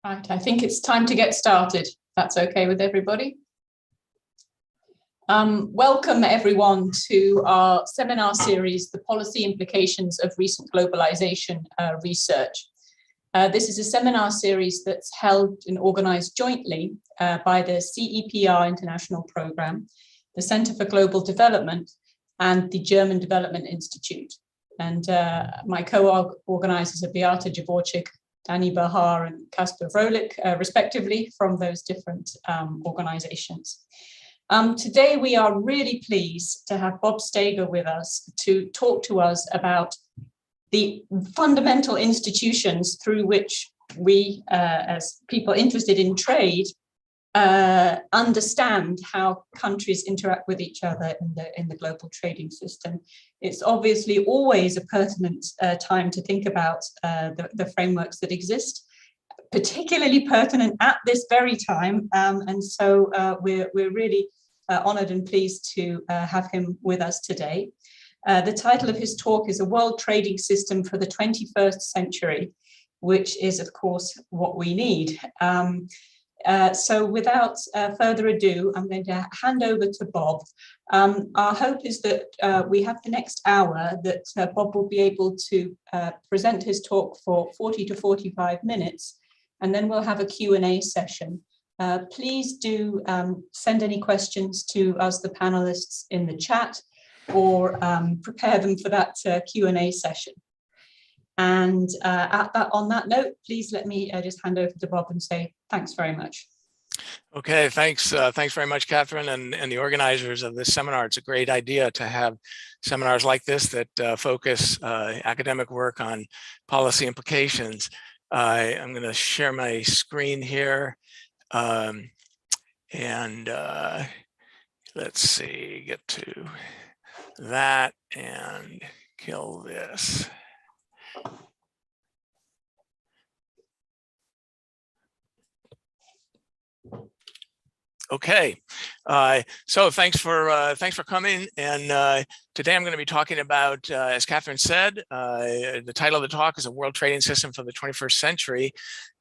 Right, I think it's time to get started. That's okay with everybody. Welcome everyone to our seminar series, The Policy Implications of Recent Globalization Research. This is a seminar series that's held and organized jointly by the CEPR International Programme, the Centre for Global Development, and the German Development Institute. And my co-organizers are Beata Javorczyk, Danny Bahar and Kasper Vrolijk, respectively, from those different organizations. Today, we are really pleased to have Bob Staiger with us to talk to us about the fundamental institutions through which we, as people interested in trade, understand how countries interact with each other in the global trading system. It's obviously always a pertinent time to think about the frameworks that exist, particularly pertinent at this very time. And so we're really honored and pleased to have him with us today. The title of his talk is A World Trading System for the 21st Century, which is, of course, what we need. So without further ado, I'm going to hand over to Bob. Our hope is that we have the next hour that Bob will be able to present his talk for 40 to 45 minutes, and then we'll have a Q&A session. Please do send any questions to us, the panelists, in the chat, or prepare them for that Q&A session. And on that note, please let me just hand over to Bob and say thanks very much. Okay, thanks. Thanks very much, Catherine, and the organizers of this seminar. It's a great idea to have seminars like this that focus academic work on policy implications. I'm going to share my screen here. And let's see, get to that and kill this. Okay, so thanks for coming. And today I'm going to be talking about, as Catherine said, the title of the talk is A World Trading System for the 21st Century.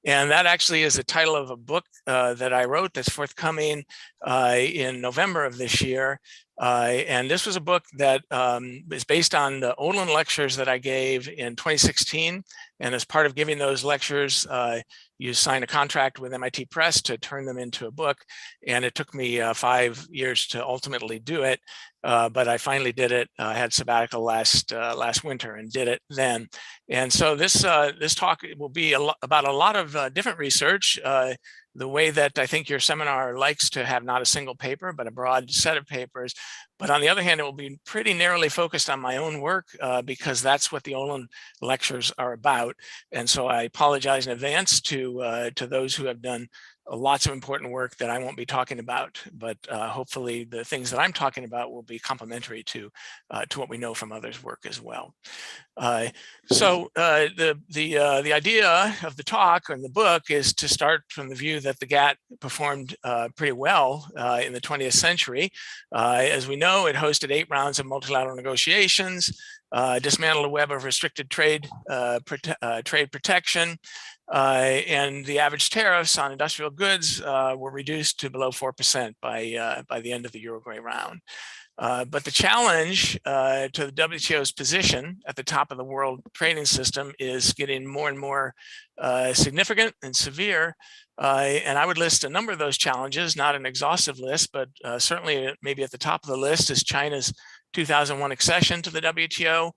And that actually is the title of a book that I wrote that's forthcoming in November of this year. And this was a book that is based on the Olin lectures that I gave in 2016. And as part of giving those lectures, you sign a contract with MIT Press to turn them into a book. And it took me 5 years to ultimately do it. But I finally did it. I had sabbatical last winter and did it then. And so this talk will be about a lot of different research. The way that I think your seminar likes to have not a single paper, but a broad set of papers. But on the other hand, it will be pretty narrowly focused on my own work because that's what the Olin lectures are about. And so I apologize in advance to those who have done lots of important work that I won't be talking about, but hopefully the things that I'm talking about will be complementary to what we know from others' work as well. So the idea of the talk and the book is to start from the view that the GATT performed pretty well in the 20th century. As we know, it hosted 8 rounds of multilateral negotiations, dismantled a web of restricted trade protection, and the average tariffs on industrial goods were reduced to below 4% by the end of the Uruguay round. But the challenge to the WTO's position at the top of the world trading system is getting more and more significant and severe. And I would list a number of those challenges, not an exhaustive list, but certainly maybe at the top of the list is China's 2001 accession to the WTO,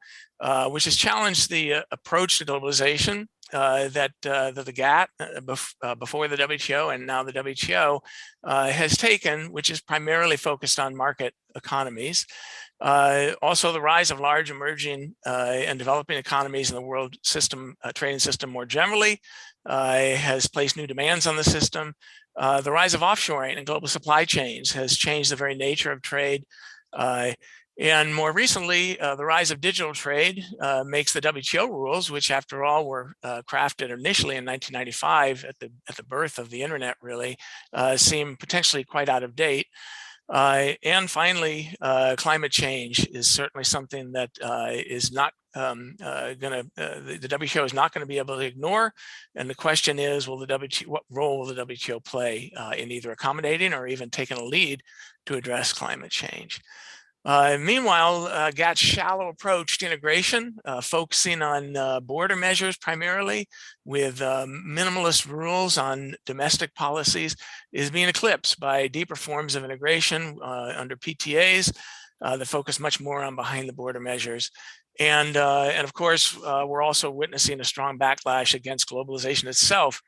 which has challenged the approach to globalization that the GATT before the WTO and now the WTO has taken, which is primarily focused on market economies. Also, the rise of large emerging and developing economies in the world system, trading system more generally, has placed new demands on the system. The rise of offshoring and global supply chains has changed the very nature of trade. And more recently, the rise of digital trade makes the WTO rules, which after all were crafted initially in 1995 at the birth of the internet, really seem potentially quite out of date. And finally, climate change is certainly something that is not the WTO is not going to be able to ignore. And the question is, what role will the WTO play in either accommodating or even taking a lead to address climate change? Meanwhile, GATT's shallow approach to integration, focusing on border measures primarily with minimalist rules on domestic policies, is being eclipsed by deeper forms of integration under PTAs that focus much more on behind the border measures. And of course, we're also witnessing a strong backlash against globalization itself,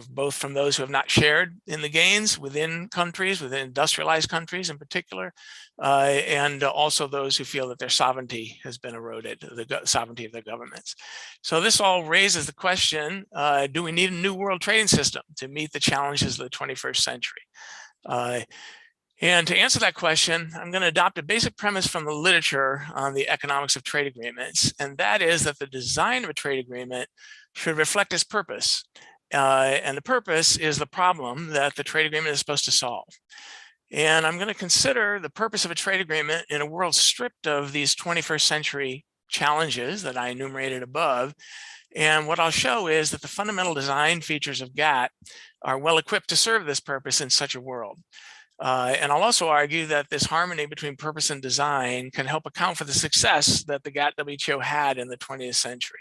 both from those who have not shared in the gains within countries, within industrialized countries in particular, and also those who feel that their sovereignty has been eroded, the sovereignty of their governments. So this all raises the question, do we need a new world trading system to meet the challenges of the 21st century? And to answer that question, I'm going to adopt a basic premise from the literature on the economics of trade agreements, and that is that the design of a trade agreement should reflect its purpose. And the purpose is the problem that the trade agreement is supposed to solve. And I'm going to consider the purpose of a trade agreement in a world stripped of these 21st century challenges that I enumerated above. And what I'll show is that the fundamental design features of GATT are well equipped to serve this purpose in such a world. And I'll also argue that this harmony between purpose and design can help account for the success that the GATT WTO had in the 20th century.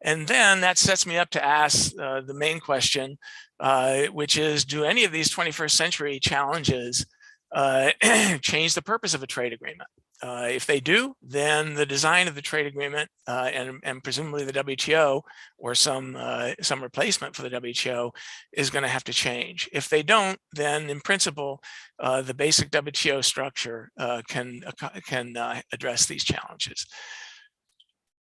And then that sets me up to ask the main question, which is, do any of these 21st century challenges change the purpose of a trade agreement? If they do, then the design of the trade agreement and presumably the WTO or some replacement for the WTO is going to have to change. If they don't, then in principle, the basic WTO structure can address these challenges.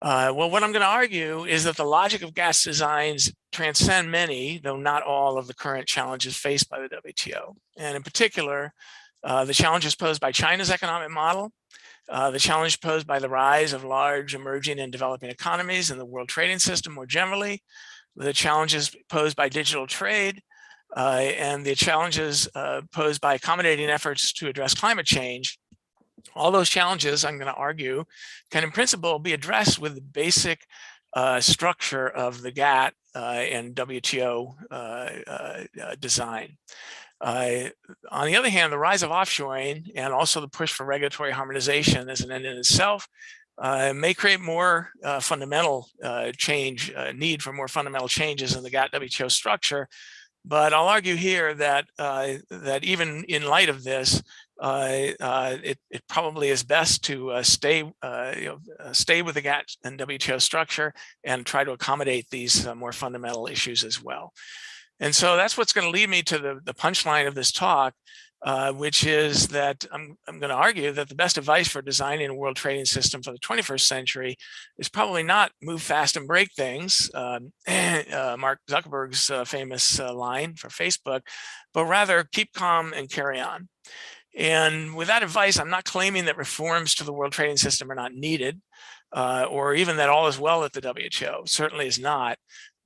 Well, what I'm going to argue is that the logic of GATT's designs transcend many, though not all, of the current challenges faced by the WTO. And in particular, the challenges posed by China's economic model, the challenge posed by the rise of large emerging and developing economies in the world trading system more generally, the challenges posed by digital trade, and the challenges posed by accommodating efforts to address climate change. All those challenges, I'm going to argue, can in principle be addressed with the basic structure of the GATT and WTO design. On the other hand, the rise of offshoring and also the push for regulatory harmonization as an end in itself may create more fundamental need for more fundamental changes in the GATT WTO structure. But I'll argue here that that even in light of this, it probably is best to stay with the GATT and WTO structure and try to accommodate these more fundamental issues as well. And so that's what's going to lead me to the punchline of this talk, which is that I'm going to argue that the best advice for designing a world trading system for the 21st century is probably not move fast and break things, Mark Zuckerberg's famous line for Facebook, but rather keep calm and carry on. And with that advice, I'm not claiming that reforms to the world trading system are not needed, or even that all is well at the WTO. Certainly is not.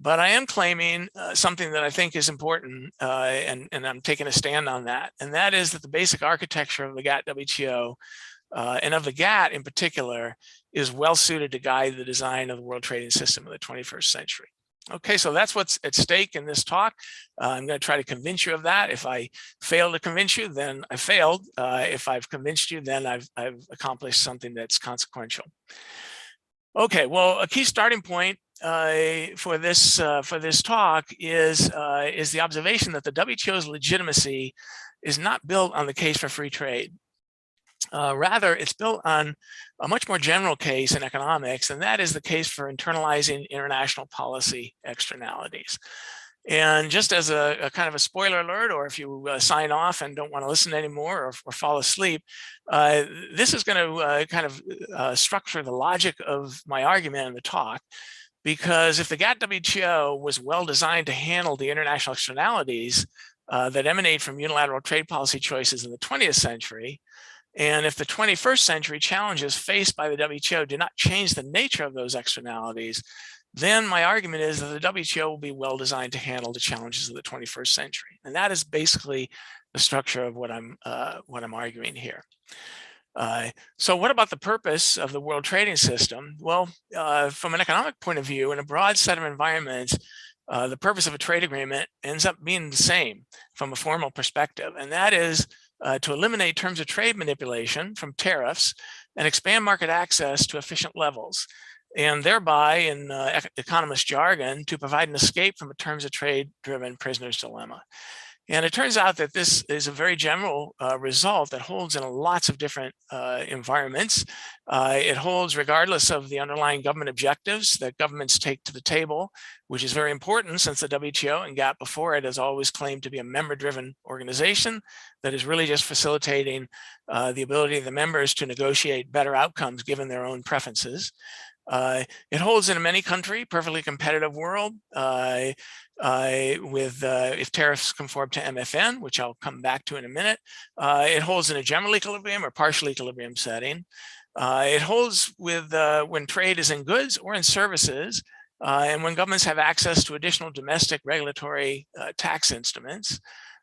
But I am claiming something that I think is important, and I'm taking a stand on that. And that is that the basic architecture of the GATT WTO, and of the GATT in particular, is well suited to guide the design of the world trading system of the 21st century. Okay, so that's what's at stake in this talk. I'm going to try to convince you of that. If I fail to convince you, then I failed. If I've convinced you, then I've accomplished something that's consequential. Okay, well, a key starting point for this talk is the observation that the WTO's legitimacy is not built on the case for free trade. Rather, it's built on a much more general case in economics, and that is the case for internalizing international policy externalities. And just as a kind of a spoiler alert, or if you sign off and don't want to listen anymore or fall asleep, this is going to kind of structure the logic of my argument in the talk. Because if the GATT WTO was well designed to handle the international externalities that emanate from unilateral trade policy choices in the 20th century, and if the 21st century challenges faced by the WTO do not change the nature of those externalities, then my argument is that the WTO will be well designed to handle the challenges of the 21st century. And that is basically the structure of what I'm arguing here. So what about the purpose of the world trading system? Well, from an economic point of view, in a broad set of environments, the purpose of a trade agreement ends up being the same from a formal perspective, and that is to eliminate terms of trade manipulation from tariffs and expand market access to efficient levels, and thereby, in economist jargon, to provide an escape from a terms of trade-driven prisoner's dilemma. And it turns out that this is a very general result that holds in lots of different environments. It holds regardless of the underlying government objectives that governments take to the table, which is very important since the WTO and GATT before it has always claimed to be a member-driven organization that is really just facilitating the ability of the members to negotiate better outcomes given their own preferences. It holds in a many country, perfectly competitive world if tariffs conform to MFN, which I'll come back to in a minute. It holds in a general equilibrium or partial equilibrium setting. It holds with when trade is in goods or in services, and when governments have access to additional domestic regulatory tax instruments.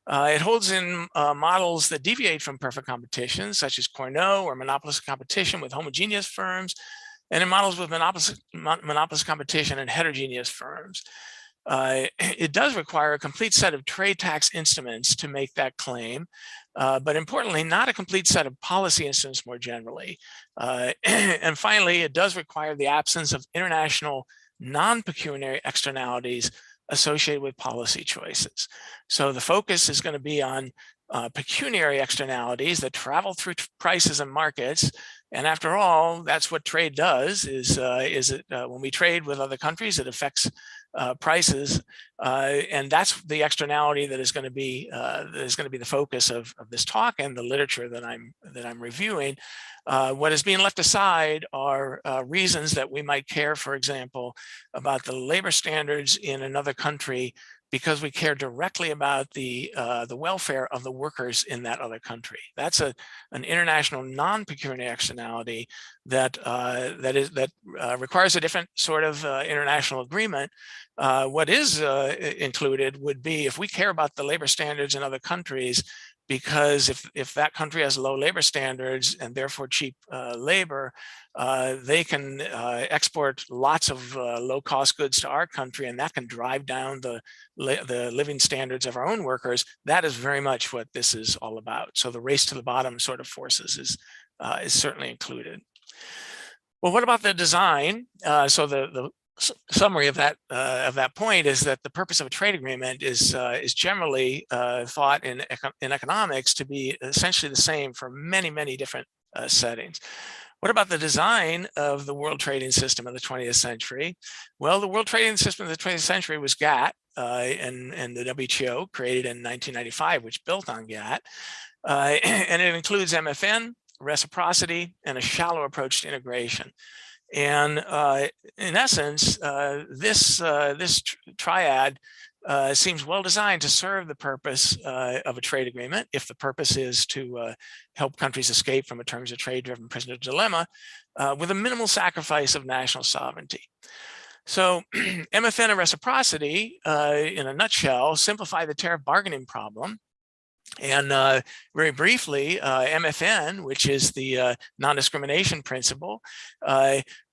It holds in models that deviate from perfect competition, such as Cournot or monopolistic competition with homogeneous firms, and in models with monopolistic competition and heterogeneous firms. It does require a complete set of trade tax instruments to make that claim, but importantly, not a complete set of policy instruments more generally. And finally, it does require the absence of international non-pecuniary externalities associated with policy choices. So the focus is going to be on pecuniary externalities that travel through prices and markets. And after all, that's what trade does, when we trade with other countries, it affects prices, and that's the externality that is going to be the focus of this talk and the literature that I'm reviewing. What is being left aside are reasons that we might care, for example, about the labor standards in another country because we care directly about the welfare of the workers in that other country. That's an international non-pecuniary externality that requires a different sort of international agreement. What is included would be if we care about the labor standards in other countries, because if that country has low labor standards and therefore cheap labor, they can export lots of low-cost goods to our country, and that can drive down the living standards of our own workers. That is very much what this is all about. So the race to the bottom sort of forces is certainly included. Well, what about the design? So the summary of that point is that the purpose of a trade agreement is generally thought in economics to be essentially the same for many, many different settings. What about the design of the world trading system of the 20th century? Well, the world trading system of the 20th century was GATT and the WTO, created in 1995, which built on GATT, and it includes MFN, reciprocity, and a shallow approach to integration. And in essence, this triad seems well designed to serve the purpose of a trade agreement, if the purpose is to help countries escape from a terms of trade-driven prisoner dilemma, with a minimal sacrifice of national sovereignty. So MFN and reciprocity, in a nutshell, simplify the tariff bargaining problem. And very briefly, MFN, which is the non-discrimination principle,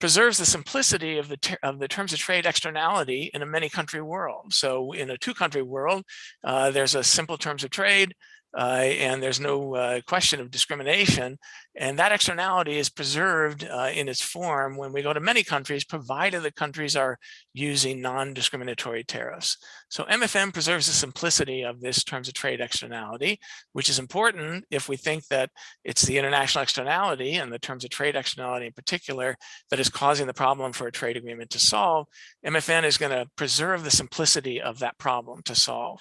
preserves the simplicity of the terms of trade externality in a many-country world. So in a two-country world, there's a simple terms of trade, and there's no question of discrimination. And that externality is preserved in its form when we go to many countries, provided the countries are using non-discriminatory tariffs. So MFN preserves the simplicity of this terms of trade externality, which is important if we think that it's the international externality and the terms of trade externality in particular that is causing the problem for a trade agreement to solve. MFN is going to preserve the simplicity of that problem to solve.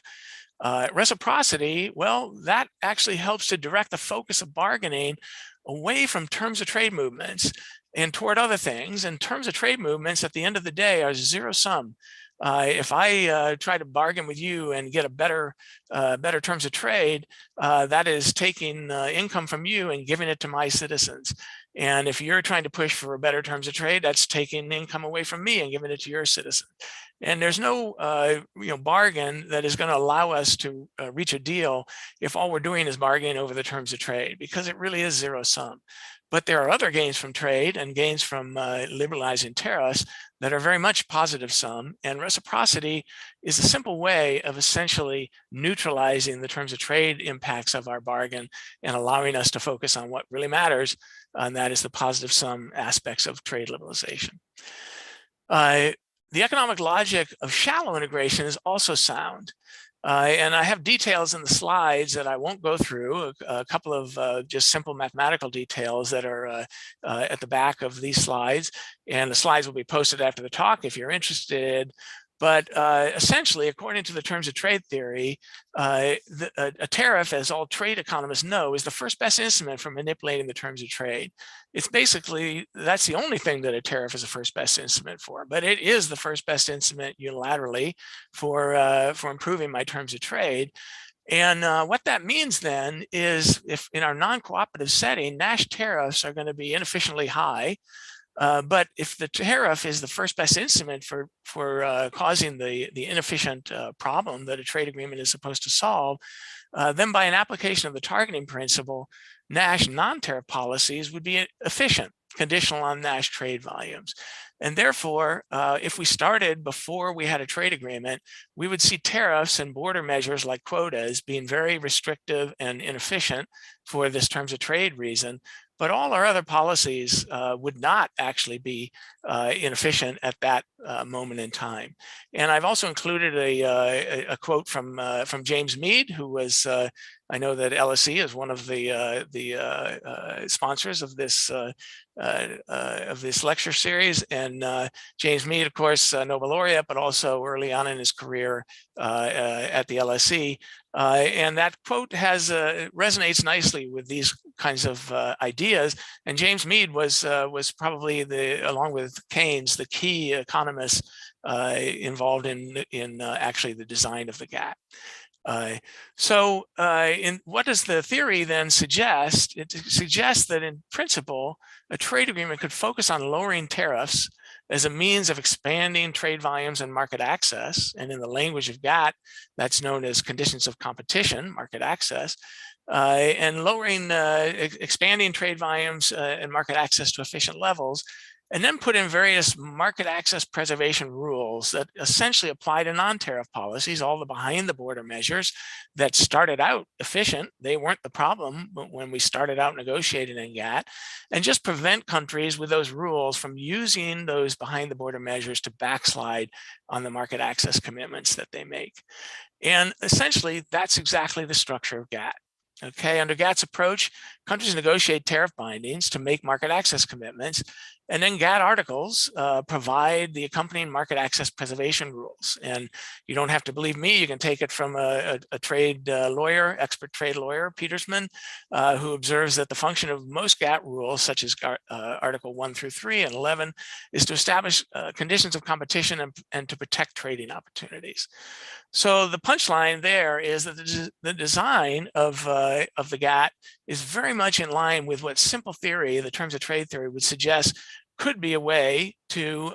Reciprocity, well, that actually helps to direct the focus of bargaining away from terms of trade movements and toward other things. And terms of trade movements at the end of the day are zero sum. If I try to bargain with you and get a better terms of trade, that is taking income from you and giving it to my citizens. And if you're trying to push for better terms of trade, that's taking income away from me and giving it to your citizen. And there's no bargain that is going to allow us to reach a deal if all we're doing is bargaining over the terms of trade, because it really is zero sum. But there are other gains from trade and gains from liberalizing tariffs that are very much positive sum. And reciprocity is a simple way of essentially neutralizing the terms of trade impacts of our bargain and allowing us to focus on what really matters, and that is the positive sum aspects of trade liberalization. The economic logic of shallow integration is also sound. And I have details in the slides that I won't go through, a couple of just simple mathematical details that are at the back of these slides. And the slides will be posted after the talk if you're interested. But essentially, according to the terms of trade theory, a tariff, as all trade economists know, is the first best instrument for manipulating the terms of trade. It's basically, that's the only thing that a tariff is the first best instrument for, but it is the first best instrument unilaterally for improving my terms of trade. And what that means then is, if in our non-cooperative setting, Nash tariffs are going to be inefficiently high. But if the tariff is the first best instrument for causing the inefficient problem that a trade agreement is supposed to solve, then by an application of the targeting principle, Nash non-tariff policies would be efficient, conditional on Nash trade volumes. And therefore, if we started before we had a trade agreement, we would see tariffs and border measures like quotas being very restrictive and inefficient for this terms of trade reason. But all our other policies would not actually be inefficient at that moment in time. And I've also included a quote from James Mead, who was, I know that LSE is one of the sponsors of this lecture series. And James Mead, of course, Nobel laureate, but also early on in his career at the LSE. And that quote resonates nicely with these kinds of ideas. And James Mead was probably, along with Keynes, the key economist involved in actually the design of the GATT. What does the theory then suggest? It suggests that in principle, a trade agreement could focus on lowering tariffs as a means of expanding trade volumes and market access. And in the language of GATT, that's known as conditions of competition, market access, and lowering, expanding trade volumes and market access to efficient levels, and then put in various market access preservation rules that essentially apply to non-tariff policies, all the behind the border measures that started out efficient. They weren't the problem when we started out negotiating in GATT, and just prevent countries with those rules from using those behind the border measures to backslide on the market access commitments that they make. And essentially, that's exactly the structure of GATT. Okay, under GATT's approach, countries negotiate tariff bindings to make market access commitments, and then GATT articles provide the accompanying market access preservation rules. And you don't have to believe me, you can take it from a trade lawyer, expert trade lawyer, Petersman, who observes that the function of most GATT rules, such as Article 1 through 3 and 11, is to establish conditions of competition and to protect trading opportunities. So the punchline there is that the design of the GATT is very much in line with what simple theory, the terms of trade theory, would suggest could be a way to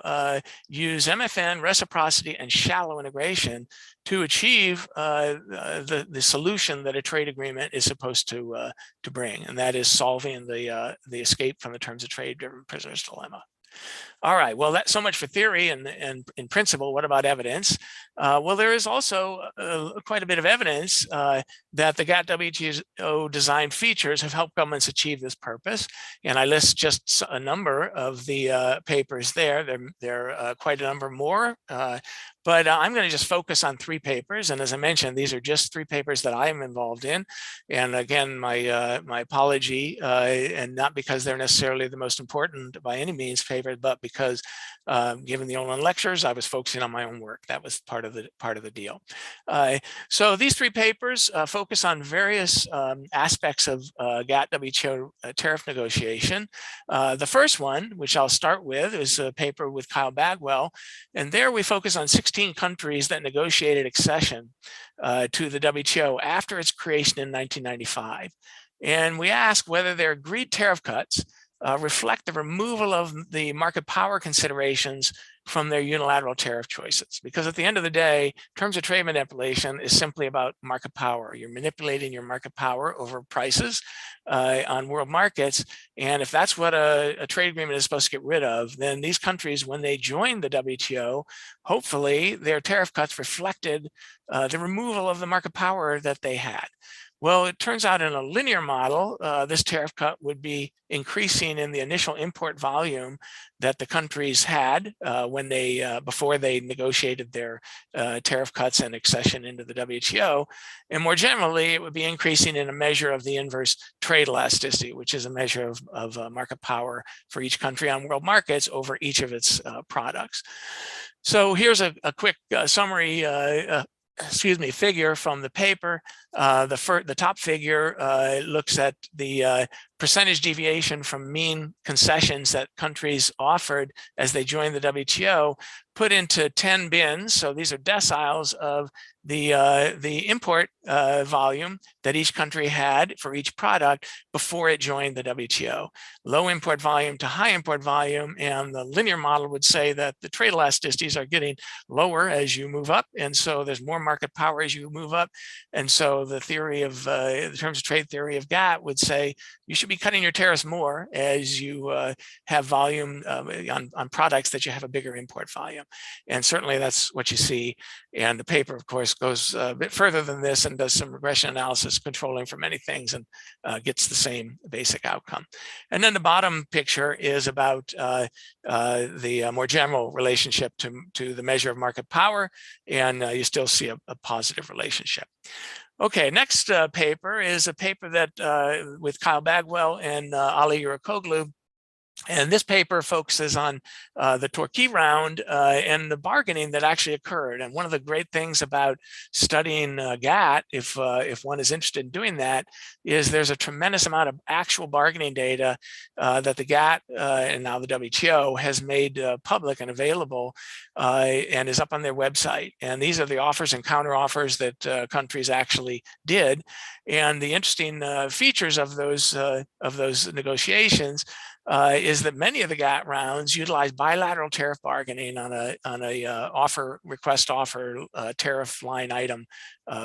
use MFN, reciprocity, and shallow integration to achieve the solution that a trade agreement is supposed to bring, and that is solving the escape from the terms of trade-driven prisoner's dilemma. All right, well, that's so much for theory and in principle. What about evidence? Well, there is also quite a bit of evidence that the GATT WTO design features have helped governments achieve this purpose. And I list just a number of the papers there. There are quite a number more. But I'm going to just focus on 3 papers. And as I mentioned, these are just 3 papers that I am involved in. And again, my apology, and not because they're necessarily the most important by any means favored, but because given the online lectures, I was focusing on my own work. That was part of the deal. So these 3 papers focus on various aspects of GATT WTO tariff negotiation. The first one, which I'll start with, is a paper with Kyle Bagwell. And there we focus on 16 countries that negotiated accession to the WTO after its creation in 1995. And we ask whether their agreed tariff cuts reflect the removal of the market power considerations from their unilateral tariff choices. Because at the end of the day, terms of trade manipulation is simply about market power. You're manipulating your market power over prices on world markets. And if that's what a trade agreement is supposed to get rid of, then these countries, when they joined the WTO, hopefully their tariff cuts reflected the removal of the market power that they had. Well, it turns out in a linear model, this tariff cut would be increasing in the initial import volume that the countries had when they before they negotiated their tariff cuts and accession into the WTO. And more generally, it would be increasing in a measure of the inverse trade elasticity, which is a measure of market power for each country on world markets over each of its products. So here's a quick summary figure from the paper. The top figure looks at the percentage deviation from mean concessions that countries offered as they joined the WTO, put into 10 bins. So these are deciles of the import volume that each country had for each product before it joined the WTO. Low import volume to high import volume, and the linear model would say that the trade elasticities are getting lower as you move up, and so there's more market power as you move up. And so the theory of the terms of trade theory of GATT would say you should be cutting your tariffs more as you have volume on products that you have a bigger import volume. And certainly that's what you see. And the paper, of course, goes a bit further than this and does some regression analysis controlling for many things and gets the same basic outcome. And then the bottom picture is about the more general relationship to the measure of market power, and you still see a positive relationship. Okay, next paper is a paper that with Kyle Bagwell and Ali Yurikoglu. And this paper focuses on the Torquay round and the bargaining that actually occurred. And one of the great things about studying GATT, if one is interested in doing that, is there's a tremendous amount of actual bargaining data that the GATT and now the WTO has made public and available and is up on their website. And these are the offers and counteroffers that countries actually did. And the interesting features of those negotiations is that many of the GATT rounds utilize bilateral tariff bargaining on a offer request offer tariff line item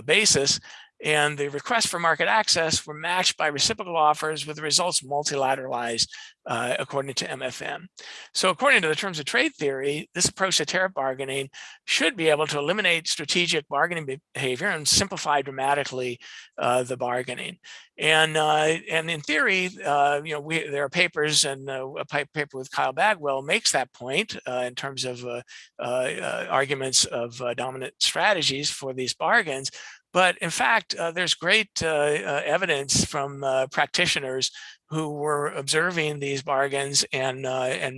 basis. And the requests for market access were matched by reciprocal offers with the results multilateralized according to MFN. So according to the terms of trade theory, this approach to tariff bargaining should be able to eliminate strategic bargaining behavior and simplify dramatically the bargaining. And in theory, there are papers, and a paper with Kyle Bagwell makes that point in terms of arguments of dominant strategies for these bargains. But in fact, there's great evidence from practitioners who were observing these bargains and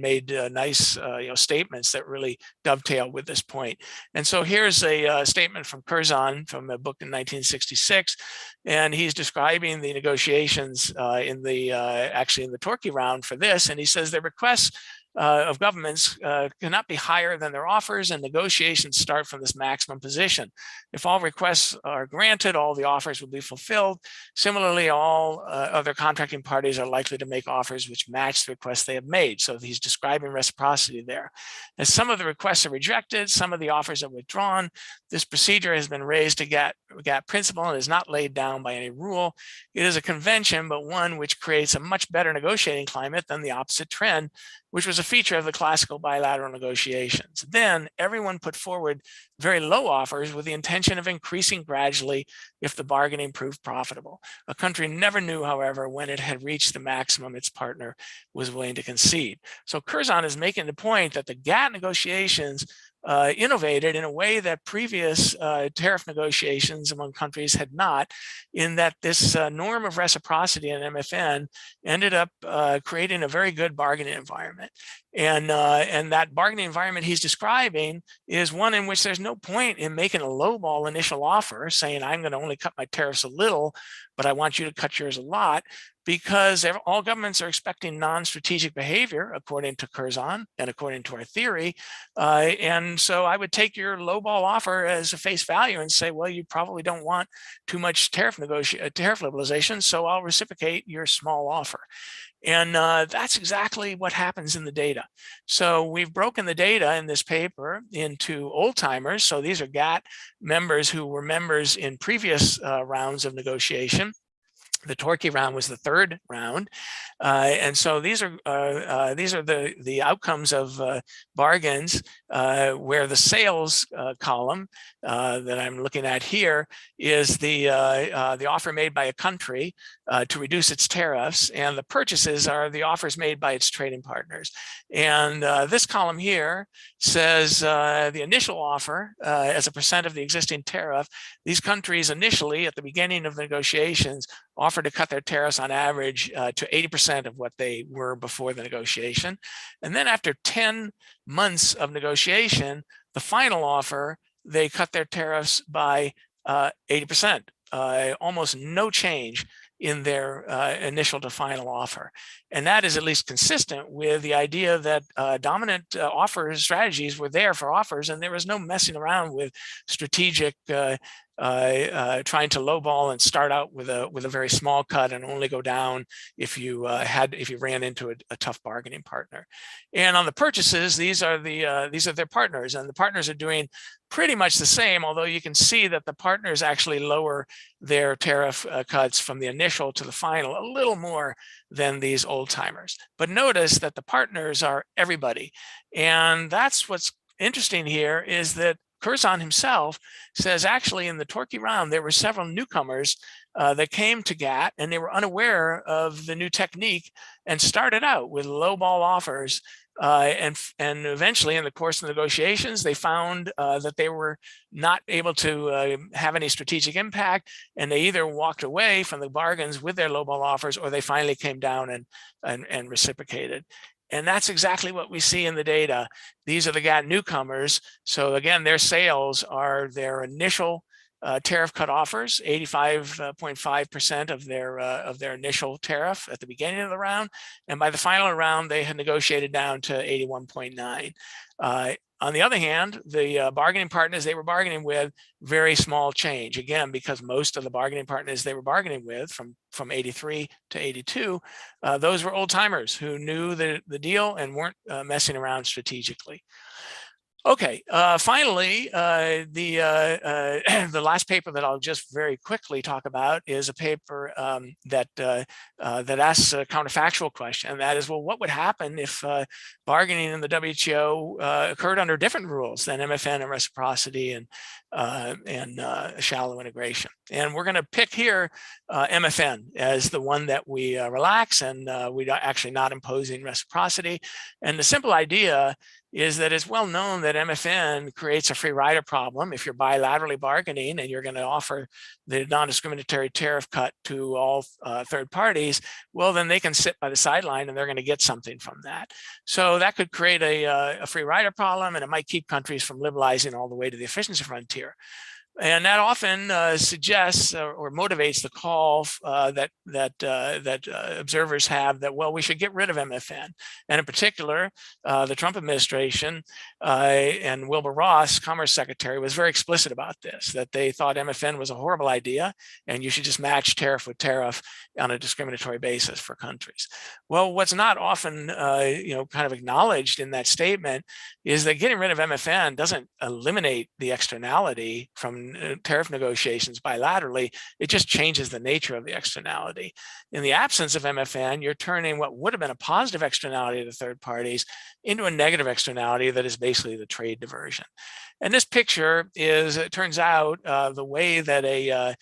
made nice statements that really dovetail with this point. And so here's a statement from Curzon from a book in 1966, and he's describing the negotiations in the Torquay round for this, and he says the requests of governments cannot be higher than their offers, and negotiations start from this maximum position. If all requests are granted, all the offers will be fulfilled. Similarly, all other contracting parties are likely to make offers which match the requests they have made. So he's describing reciprocity there. As some of the requests are rejected, some of the offers are withdrawn. This procedure has been raised to GATT principle and is not laid down by any rule. It is a convention, but one which creates a much better negotiating climate than the opposite trend, which was a feature of the classical bilateral negotiations. Then everyone put forward very low offers with the intention of increasing gradually if the bargaining proved profitable. A country never knew, however, when it had reached the maximum its partner was willing to concede. So Curzon is making the point that the GATT negotiations innovated in a way that previous tariff negotiations among countries had not, in that this norm of reciprocity in MFN ended up creating a very good bargaining environment. And that bargaining environment he's describing is one in which there's no point in making a lowball initial offer saying, I'm going to only cut my tariffs a little, but I want you to cut yours a lot. because all governments are expecting non-strategic behavior, according to Curzon and according to our theory. And so I would take your lowball offer as a face value and say, well, you probably don't want too much tariff liberalization, so I'll reciprocate your small offer. And that's exactly what happens in the data. So we've broken the data in this paper into old timers. So these are GATT members who were members in previous rounds of negotiation. The Turkey round was the third round, and so these are the outcomes of bargains, where the sales column that I'm looking at here is the offer made by a country to reduce its tariffs, and the purchases are the offers made by its trading partners. And this column here says the initial offer as a percent of the existing tariff. These countries initially, at the beginning of the negotiations, offered to cut their tariffs on average to 80% of what they were before the negotiation. And then after 10 months of negotiation, the final offer, they cut their tariffs by 80%, almost no change in their initial to final offer. And that is at least consistent with the idea that dominant offer strategies were there for offers, and there was no messing around with strategic trying to lowball and start out with a very small cut and only go down if you ran into a tough bargaining partner. And on the purchases, these are their partners, and the partners are doing pretty much the same, although you can see that the partners actually lower their tariff cuts from the initial to the final a little more than these old timers. But notice that the partners are everybody. And that's what's interesting here, is that Curzon himself says actually in the Turkey round, there were several newcomers that came to GATT, and they were unaware of the new technique and started out with lowball offers. And eventually, in the course of the negotiations, they found that they were not able to have any strategic impact, and they either walked away from the bargains with their lowball offers, or they finally came down and reciprocated. And that's exactly what we see in the data. These are the GATT newcomers. So again, their sales are their initial tariff cut offers, 85.5% of their initial tariff at the beginning of the round, and by the final round they had negotiated down to 81.9. On the other hand, the bargaining partners they were bargaining with, very small change, again, because most of the bargaining partners they were bargaining with from 83 to 82, those were old timers who knew the deal and weren't messing around strategically. Okay, finally, the last paper that I'll just very quickly talk about is a paper that asks a counterfactual question, and that is, well, what would happen if bargaining in the WTO occurred under different rules than MFN and reciprocity and shallow integration? And we're going to pick here MFN as the one that we relax, and we're actually not imposing reciprocity. And the simple idea is that it's well known that MFN creates a free rider problem. If you're bilaterally bargaining and you're going to offer the non-discriminatory tariff cut to all third parties, well, then they can sit by the sideline and they're going to get something from that. So that could create a free rider problem, and it might keep countries from liberalizing all the way to the efficiency frontier. And that often suggests or motivates the call that observers have that, well, we should get rid of MFN. And in particular, the Trump administration and Wilbur Ross, Commerce Secretary, was very explicit about this, that they thought MFN was a horrible idea and you should just match tariff with tariff on a discriminatory basis for countries. Well, what's not often kind of acknowledged in that statement is that getting rid of MFN doesn't eliminate the externality from tariff negotiations bilaterally. It just changes the nature of the externality. In the absence of MFN, you're turning what would have been a positive externality to third parties into a negative externality that is basically the trade diversion. And this picture is, it turns out, the way that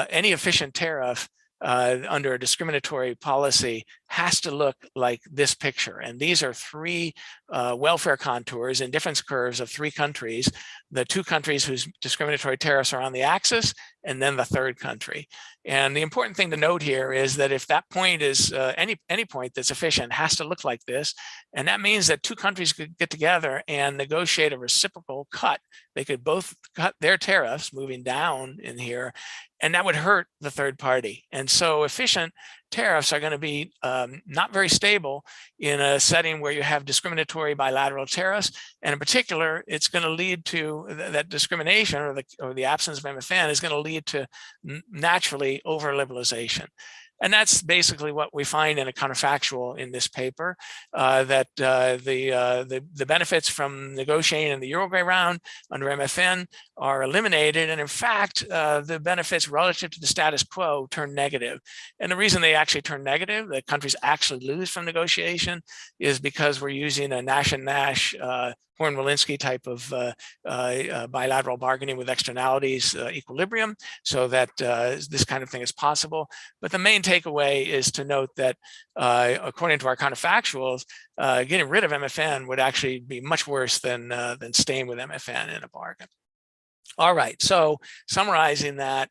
any efficient tariff under a discriminatory policy has to look like this picture. And these are three welfare contours and difference curves of three countries, the two countries whose discriminatory tariffs are on the axis, and then the third country. And the important thing to note here is that if that point is any point that's efficient has to look like this, and that means that two countries could get together and negotiate a reciprocal cut. They could both cut their tariffs moving down in here, and that would hurt the third party. And so efficient tariffs are going to be not very stable in a setting where you have discriminatory bilateral tariffs. And in particular, it's going to lead to that discrimination, or the absence of MFN is going to lead to naturally over-liberalization. And that's basically what we find in a counterfactual in this paper, that the benefits from negotiating in the Uruguay round under MFN are eliminated. And in fact, the benefits relative to the status quo turn negative. And the reason they actually turn negative, that countries actually lose from negotiation, is because we're using a Nash and Nash Horn-Walensky type of bilateral bargaining with externalities equilibrium, so that this kind of thing is possible. But the main takeaway is to note that according to our counterfactuals, getting rid of MFN would actually be much worse than staying with MFN in a bargain. All right, so summarizing that,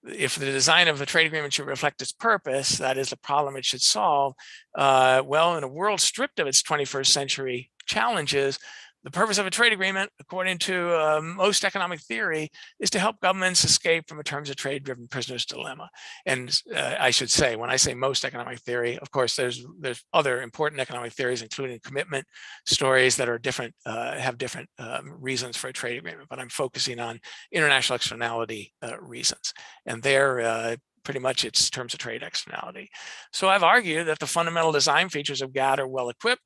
if the design of a trade agreement should reflect its purpose, that is the problem it should solve, well, in a world stripped of its 21st century challenges, the purpose of a trade agreement, according to most economic theory, is to help governments escape from a terms of trade-driven prisoner's dilemma. And I should say, when I say most economic theory, of course, there's other important economic theories, including commitment stories that are different, have different reasons for a trade agreement. But I'm focusing on international externality reasons, and they're pretty much its terms of trade externality. So I've argued that the fundamental design features of GATT are well equipped,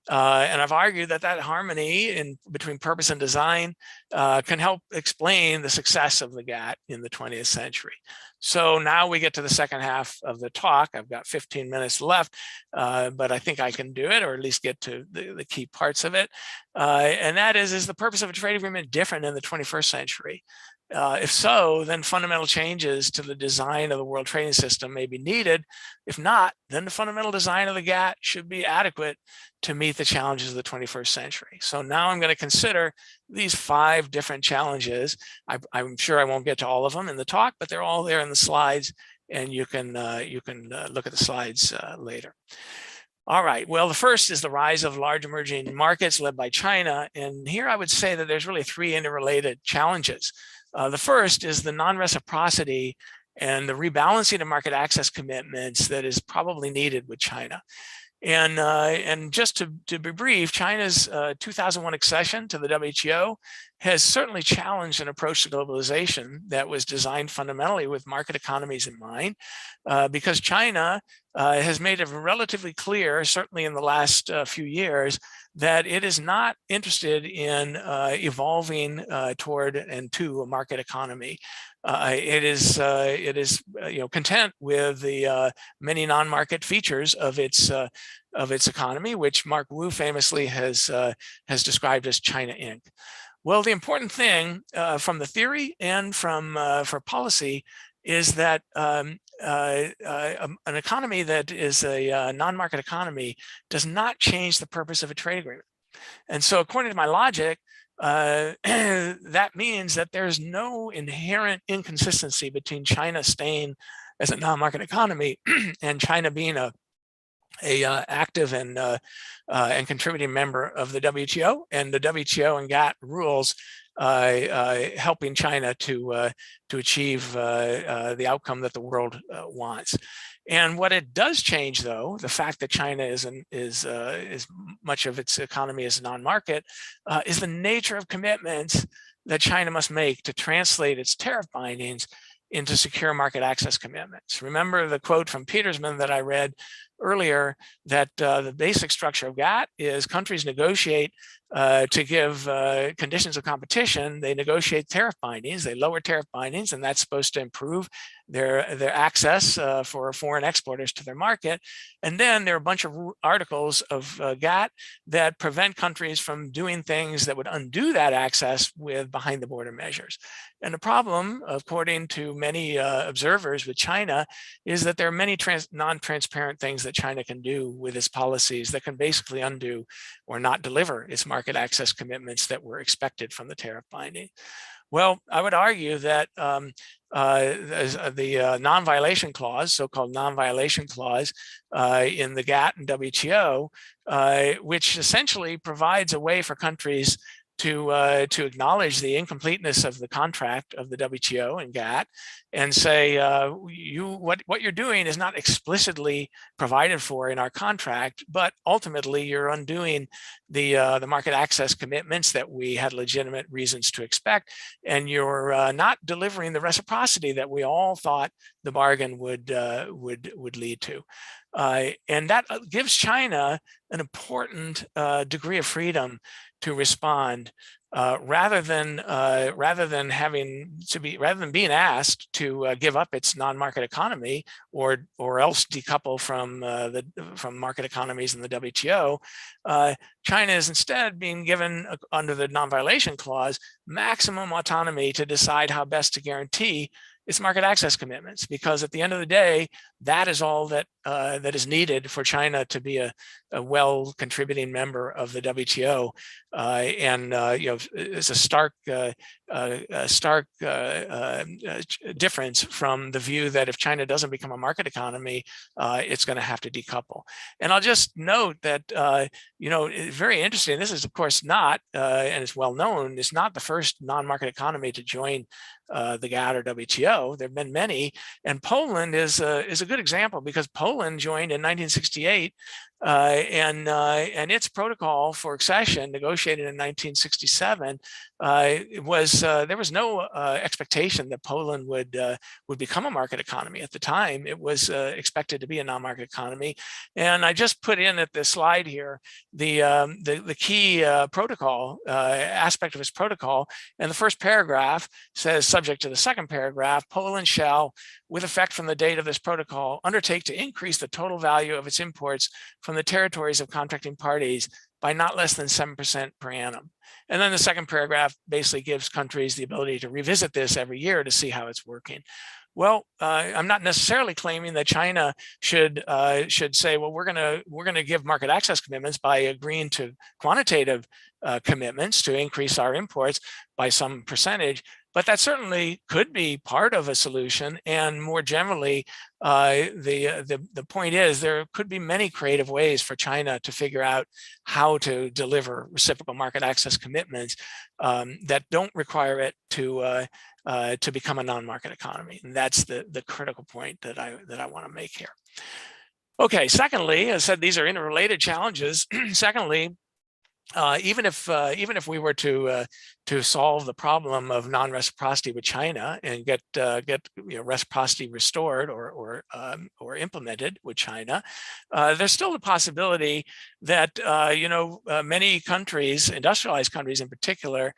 and I've argued that harmony between purpose and design can help explain the success of the GATT in the 20th century. So now we get to the second half of the talk. I've got 15 minutes left, but I think I can do it, or at least get to the key parts of it. And that is the purpose of a trade agreement different in the 21st century? If so, then fundamental changes to the design of the world trading system may be needed. If not, then the fundamental design of the GATT should be adequate to meet the challenges of the 21st century. So now I'm going to consider these 5 different challenges. I'm sure I won't get to all of them in the talk, but they're all there in the slides, and you can look at the slides later. All right, well, the first is the rise of large emerging markets led by China. And here I would say that there's really 3 interrelated challenges. The first is the non-reciprocity and the rebalancing of market access commitments that is probably needed with China. And just to be brief, China's 2001 accession to the WTO has certainly challenged an approach to globalization that was designed fundamentally with market economies in mind, because China has made it relatively clear, certainly in the last few years, that it is not interested in evolving toward and to a market economy. It is content with the many non-market features of its economy, which Mark Wu famously has described as China Inc. Well, the important thing from the theory and for policy is that an economy that is a non-market economy does not change the purpose of a trade agreement. And so according to my logic, that means that there's no inherent inconsistency between China staying as a non-market economy and China being a active and contributing member of the WTO, and the WTO and GATT rules helping China to achieve the outcome that the world wants. And what it does change, though, the fact that China is much of its economy is non-market, is the nature of commitments that China must make to translate its tariff bindings into secure market access commitments. Remember the quote from Petersman that I read earlier, that the basic structure of GATT is countries negotiate to give conditions of competition. They negotiate tariff bindings, they lower tariff bindings, and that's supposed to improve their access for foreign exporters to their market. And then there are a bunch of articles of GATT that prevent countries from doing things that would undo that access with behind the border measures. And the problem, according to many observers with China, is that there are many non-transparent things that China can do with its policies that can basically undo or not deliver its market access commitments that were expected from the tariff binding. Well, I would argue that the non-violation clause, so-called non-violation clause in the GATT and WTO, which essentially provides a way for countries to acknowledge the incompleteness of the contract of the WTO and GATT, and say, what you're doing is not explicitly provided for in our contract, but ultimately you're undoing the market access commitments that we had legitimate reasons to expect, and you're not delivering the reciprocity that we all thought the bargain would lead to. And that gives China an important degree of freedom to respond, rather than being asked to give up its non-market economy or else decouple from market economies in the WTO. China is instead being given, under the non-violation clause, maximum autonomy to decide how best to guarantee its market access commitments, because at the end of the day, that is all that is needed for China to be a well contributing member of the WTO, and it's a stark difference from the view that if China doesn't become a market economy, it's going to have to decouple. And I'll just note that it's very interesting. This is, of course, not, and it's well known, it's not the first non-market economy to join the GATT or WTO. There have been many, and Poland is a good example, because Poland joined in 1968, and its protocol for accession, negotiated in 1967, there was no expectation that Poland would become a market economy at the time. It was expected to be a non-market economy, and I just put in at this slide here the key protocol aspect of its protocol, and the first paragraph says, subject to the second paragraph, Poland shall, with effect from the date of this protocol, undertake to increase the total value of its imports from the territories of contracting parties by not less than 7% per annum. And then the second paragraph basically gives countries the ability to revisit this every year to see how it's working. Well, I'm not necessarily claiming that China should say, well, we're going to give market access commitments by agreeing to quantitative commitments to increase our imports by some percentage. But that certainly could be part of a solution. And more generally, the point is there could be many creative ways for China to figure out how to deliver reciprocal market access commitments that don't require it to become a non-market economy. And that's the critical point that I want to make here. Okay, secondly, I said these are interrelated challenges. Secondly, even if we were to solve the problem of non-reciprocity with China and get reciprocity restored or implemented with China, there's still the possibility that many countries, industrialized countries in particular,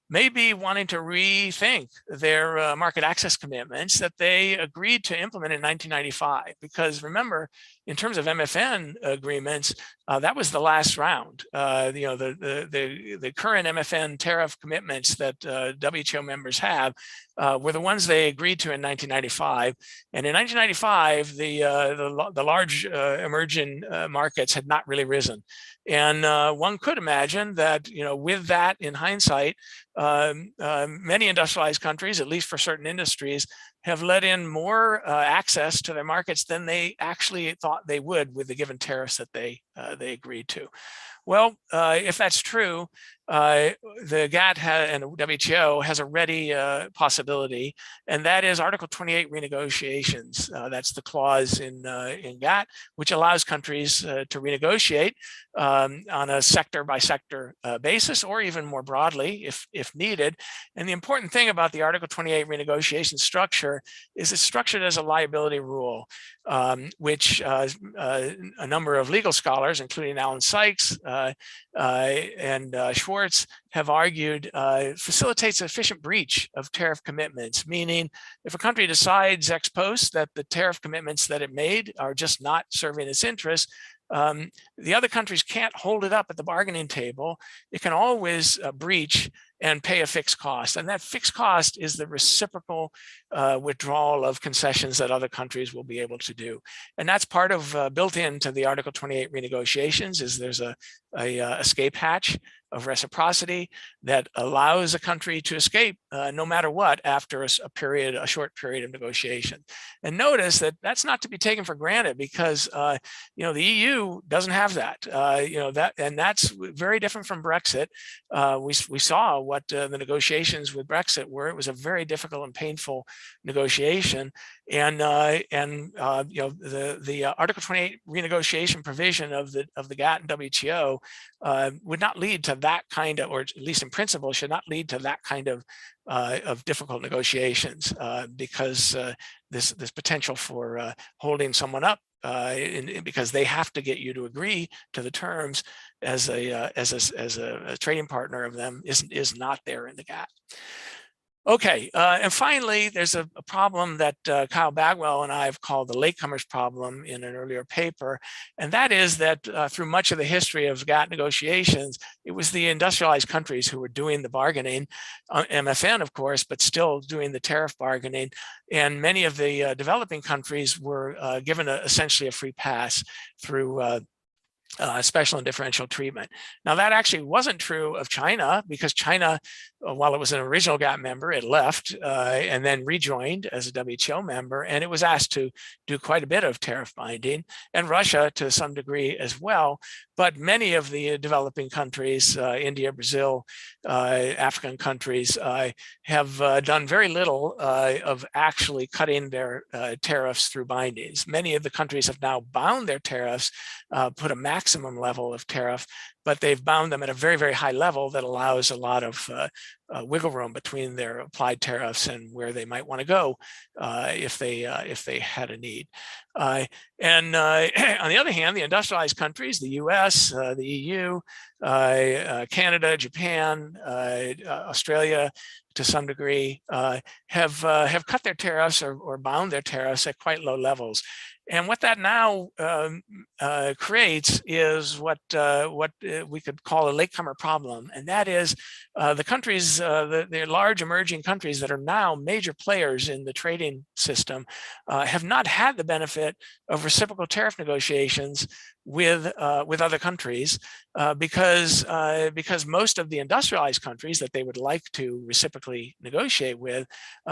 may be wanting to rethink their market access commitments that they agreed to implement in 1995. Because remember, in terms of MFN agreements, that was the last round. The current MFN tariff commitments that WTO members have were the ones they agreed to in 1995. And in 1995, the large emerging markets had not really risen. And one could imagine that, with that in hindsight, many industrialized countries, at least for certain industries, have let in more access to their markets than they actually thought they would with the given tariffs that they agreed to. Well, if that's true, the GATT and the WTO has a ready possibility, and that is Article 28 renegotiations. That's the clause in GATT, which allows countries to renegotiate on a sector-by-sector basis, or even more broadly if needed. And the important thing about the Article 28 renegotiation structure is it's structured as a liability rule, which a number of legal scholars, including Alan Sykes and Schwartz, have argued facilitates efficient breach of tariff commitments, meaning if a country decides ex post that the tariff commitments that it made are just not serving its interests, the other countries can't hold it up at the bargaining table. It can always breach and pay a fixed cost. And that fixed cost is the reciprocal withdrawal of concessions that other countries will be able to do. And that's part of built into the Article 28 renegotiations is there's a escape hatch of reciprocity that allows a country to escape no matter what after a short period of negotiation. And notice that that's not to be taken for granted, because the EU doesn't have that. And that's very different from Brexit. We saw what the negotiations with Brexit were. It was a very difficult and painful negotiation. And the Article 28 renegotiation provision of the GATT and WTO would not lead to that kind of, or at least in principle, should not lead to that kind of difficult negotiations, because this potential for holding someone up because they have to get you to agree to the terms as a trading partner of them is not there in the GATT. Okay, and finally, there's a problem that Kyle Bagwell and I have called the latecomers problem in an earlier paper, and that is that through much of the history of GATT negotiations, it was the industrialized countries who were doing the bargaining, MFN of course, but still doing the tariff bargaining, and many of the developing countries were given essentially a free pass through special and differential treatment. Now, that actually wasn't true of China, because China, while it was an original GATT member, it left and then rejoined as a WTO member, and it was asked to do quite a bit of tariff binding, and Russia to some degree as well. But many of the developing countries, India, Brazil, African countries, have done very little of actually cutting their tariffs through bindings. Many of the countries have now bound their tariffs, put a maximum level of tariff, but they've bound them at a very, very high level that allows a lot of wiggle room between their applied tariffs and where they might want to go if they had a need. And on the other hand, the industrialized countries, the US, the EU, Canada, Japan, Australia, to some degree, have cut their tariffs or bound their tariffs at quite low levels. And what that now creates is what we could call a latecomer problem, and that is the countries, the large emerging countries that are now major players in the trading system, have not had the benefit of reciprocal tariff negotiations with other countries, because most of the industrialized countries that they would like to reciprocally negotiate with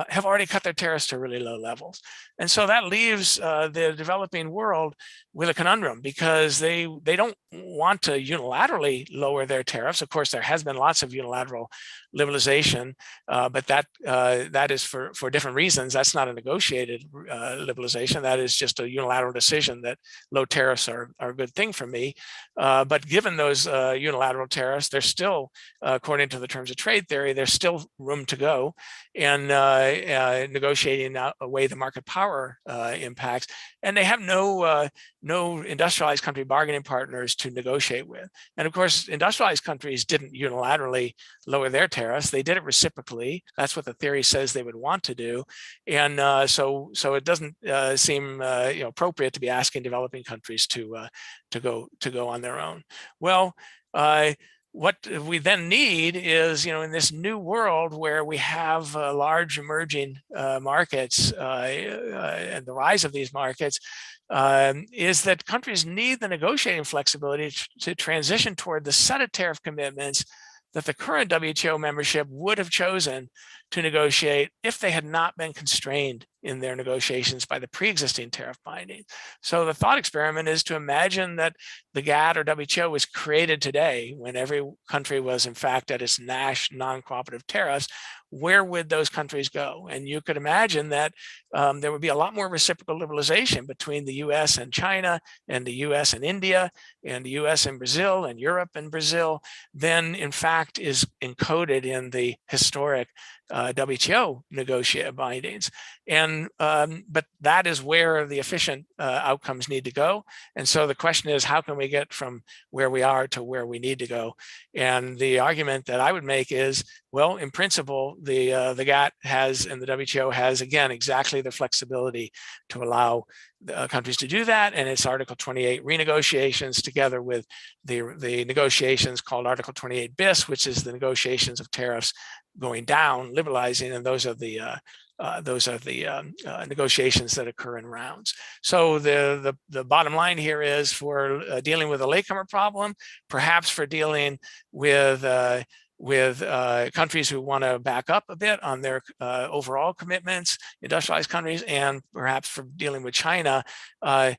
have already cut their tariffs to really low levels. And so that leaves the developing world with a conundrum, because they don't want to unilaterally lower their tariffs. Of course, there has been lots of unilateral liberalization, but that is for different reasons. That's not a negotiated liberalization. That is just a unilateral decision that low tariffs are a good thing for me. But given those unilateral tariffs, there's still, according to the terms of trade theory, there's still room to go in negotiating away the market power impacts. And they have no industrialized country bargaining partners to negotiate with. And of course, industrialized countries didn't unilaterally lower their tariffs. They did it reciprocally. That's what the theory says they would want to do. And so it doesn't seem appropriate to be asking developing countries to go on their own. Well, what we then need is, in this new world where we have large emerging markets and the rise of these markets, is that countries need the negotiating flexibility to transition toward the set of tariff commitments that the current WTO membership would have chosen to negotiate if they had not been constrained in their negotiations by the pre-existing tariff binding. So the thought experiment is to imagine that the GATT or WTO was created today, when every country was in fact at its non-cooperative tariffs. Where would those countries go? And you could imagine that there would be a lot more reciprocal liberalization between the US and China, and the US and India, and the US and Brazil, and Europe and Brazil, than in fact is encoded in the historic WTO negotiate bindings. And but that is where the efficient outcomes need to go. And so the question is, how can we get from where we are to where we need to go? And the argument that I would make is, well, in principle, the GATT has and the WTO has, again, exactly the flexibility to allow countries to do that, and it's Article 28 renegotiations together with the negotiations called Article 28 bis, which is the negotiations of tariffs going down, liberalizing, and those are the negotiations that occur in rounds. So the bottom line here is for dealing with a latecomer problem, perhaps for dealing with countries who want to back up a bit on their overall commitments, industrialized countries, and perhaps for dealing with China, a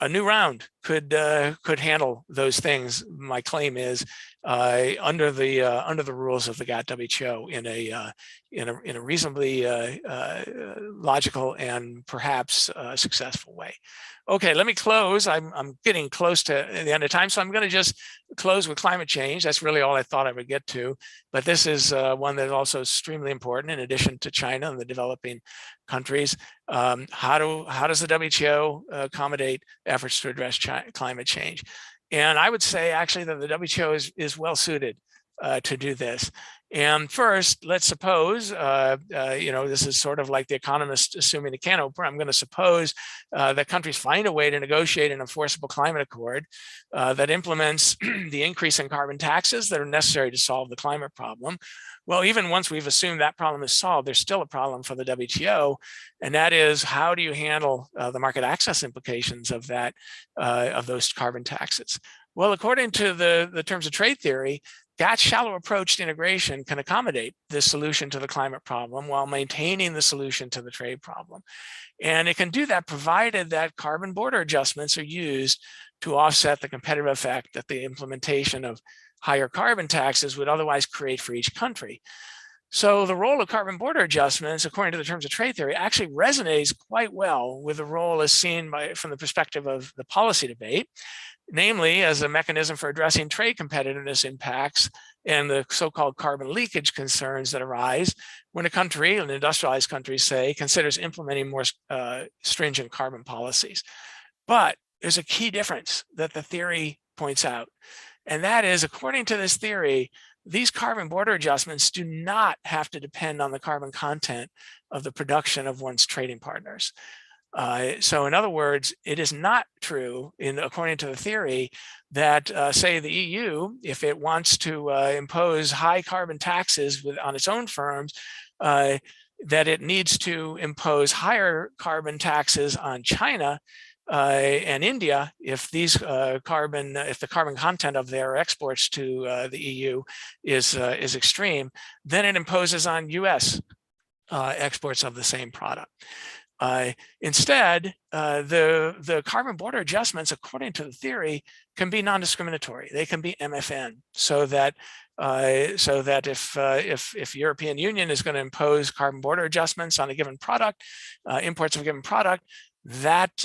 new round could handle those things. My claim is under the rules of the GATT-WTO in a reasonably logical and perhaps successful way. Okay, let me close. I'm getting close to the end of time, so I'm going to just close with climate change. That's really all I thought I would get to, but this is one that is also extremely important in addition to China and the developing countries. How does the WTO accommodate efforts to address climate change? And I would say actually that the WTO is well suited to do this. And first, let's suppose, this is sort of like the economist assuming a can opener. I'm going to suppose that countries find a way to negotiate an enforceable climate accord that implements the increase in carbon taxes that are necessary to solve the climate problem. Well, even once we've assumed that problem is solved, there's still a problem for the WTO, and that is how do you handle the market access implications of that of those carbon taxes? Well, according to the terms of trade theory, GATT's shallow approach to integration can accommodate the solution to the climate problem while maintaining the solution to the trade problem. And it can do that provided that carbon border adjustments are used to offset the competitive effect that the implementation of higher carbon taxes would otherwise create for each country. So the role of carbon border adjustments, according to the terms of trade theory, actually resonates quite well with the role as seen from the perspective of the policy debate, namely as a mechanism for addressing trade competitiveness impacts and the so-called carbon leakage concerns that arise when a country, an industrialized country, say, considers implementing more stringent carbon policies. But there's a key difference that the theory points out, and that is, according to this theory, these carbon border adjustments do not have to depend on the carbon content of the production of one's trading partners. So in other words, it is not true, according to the theory, that say the EU, if it wants to impose high carbon taxes on its own firms, that it needs to impose higher carbon taxes on China and India if the carbon content of their exports to the EU is extreme, then it imposes on US exports of the same product. Instead, the carbon border adjustments, according to the theory, can be non-discriminatory. They can be MFN, so that if European Union is going to impose carbon border adjustments on a given product, imports of a given product, that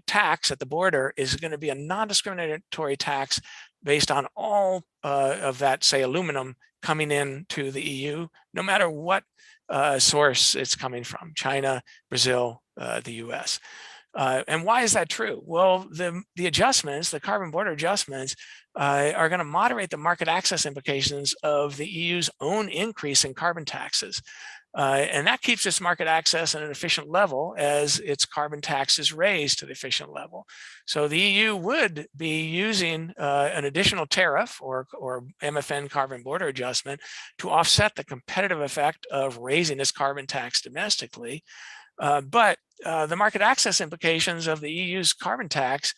tax at the border is going to be a non-discriminatory tax based on all of that, say, aluminum coming into the EU, no matter what source it's coming from, China, Brazil, the US. And why is that true? Well, the adjustments, the carbon border adjustments, are going to moderate the market access implications of the EU's own increase in carbon taxes. And that keeps its market access at an efficient level as its carbon tax is raised to the efficient level. So the EU would be using an additional tariff or MFN carbon border adjustment to offset the competitive effect of raising its carbon tax domestically. But the market access implications of the EU's carbon tax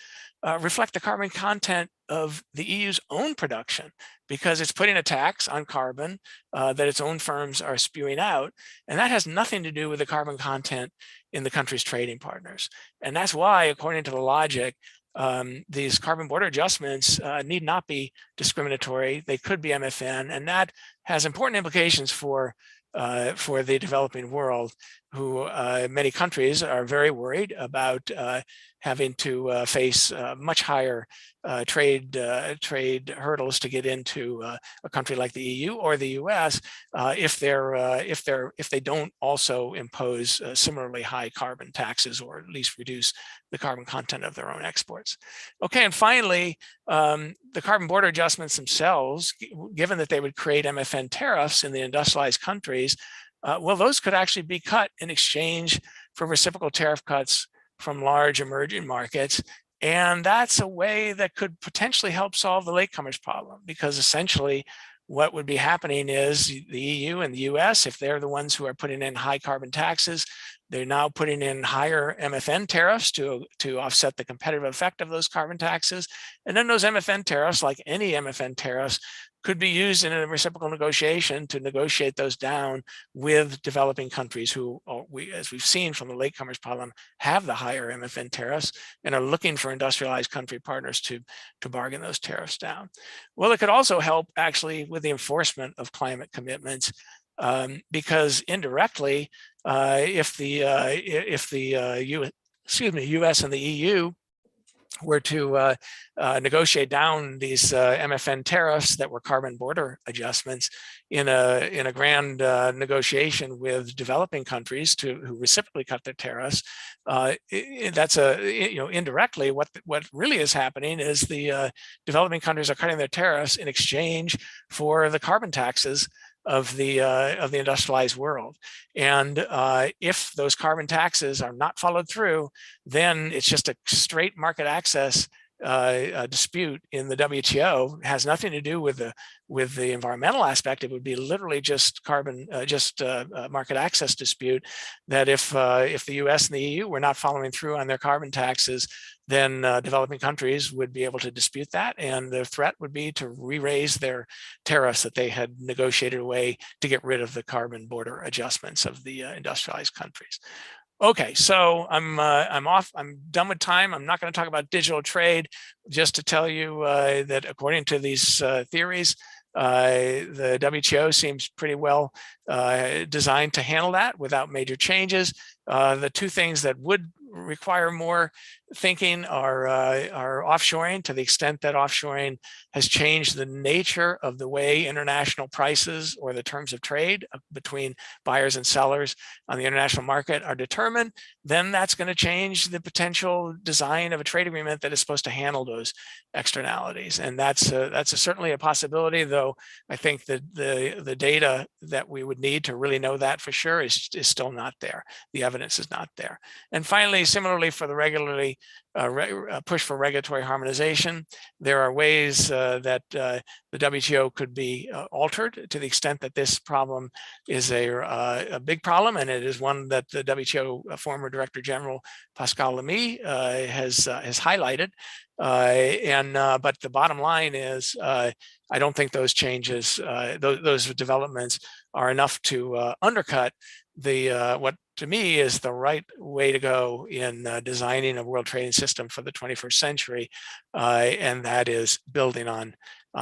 reflect the carbon content of the EU's own production, because it's putting a tax on carbon that its own firms are spewing out. And that has nothing to do with the carbon content in the country's trading partners. And that's why, according to the logic, these carbon border adjustments need not be discriminatory. They could be MFN, and that has important implications for the developing world, who many countries are very worried about having to face much higher trade hurdles to get into a country like the EU or the US if they don't also impose similarly high carbon taxes, or at least reduce the carbon content of their own exports. Okay, and finally, the carbon border adjustments themselves, given that they would create MFN tariffs in the industrialized countries, well, those could actually be cut in exchange for reciprocal tariff cuts from large emerging markets. And that's a way that could potentially help solve the latecomers problem, because essentially what would be happening is the EU and the US, if they're the ones who are putting in high carbon taxes, they're now putting in higher MFN tariffs to offset the competitive effect of those carbon taxes. And then those MFN tariffs, like any MFN tariffs, could be used in a reciprocal negotiation to negotiate those down with developing countries who, as we've seen from the latecomers problem, have the higher MFN tariffs and are looking for industrialized country partners to bargain those tariffs down. Well, it could also help actually with the enforcement of climate commitments, because indirectly, if the U.S. and the EU were to negotiate down these MFN tariffs that were carbon border adjustments in a grand negotiation with developing countries who reciprocally cut their tariffs, that's indirectly what really is happening is the developing countries are cutting their tariffs in exchange for the carbon taxes of the industrialized world. And if those carbon taxes are not followed through, then it's just a straight market access dispute in the WTO. It has nothing to do with the environmental aspect. It would be literally just market access dispute. That if the US and the EU were not following through on their carbon taxes, then developing countries would be able to dispute that, and the threat would be to re-raise their tariffs that they had negotiated away to get rid of the carbon border adjustments of the industrialized countries. Okay, so I'm off. I'm done with time. I'm not going to talk about digital trade, just to tell you that according to these theories, the WTO seems pretty well designed to handle that without major changes. The two things that would require more thinking are offshoring, to the extent that offshoring has changed the nature of the way international prices or the terms of trade between buyers and sellers on the international market are determined. Then that's going to change the potential design of a trade agreement that is supposed to handle those externalities. And that's certainly a possibility, though I think that the data that we would need to really know that for sure is still not there. The evidence is not there. And finally, similarly for the regularly push for regulatory harmonization, there are ways that the WTO could be altered to the extent that this problem is a big problem, and it is one that the WTO former Director General Pascal Lamy has highlighted. But the bottom line is, I don't think those changes, those developments, are enough to undercut what to me is the right way to go in designing a world trading system for the 21st century, and that is building on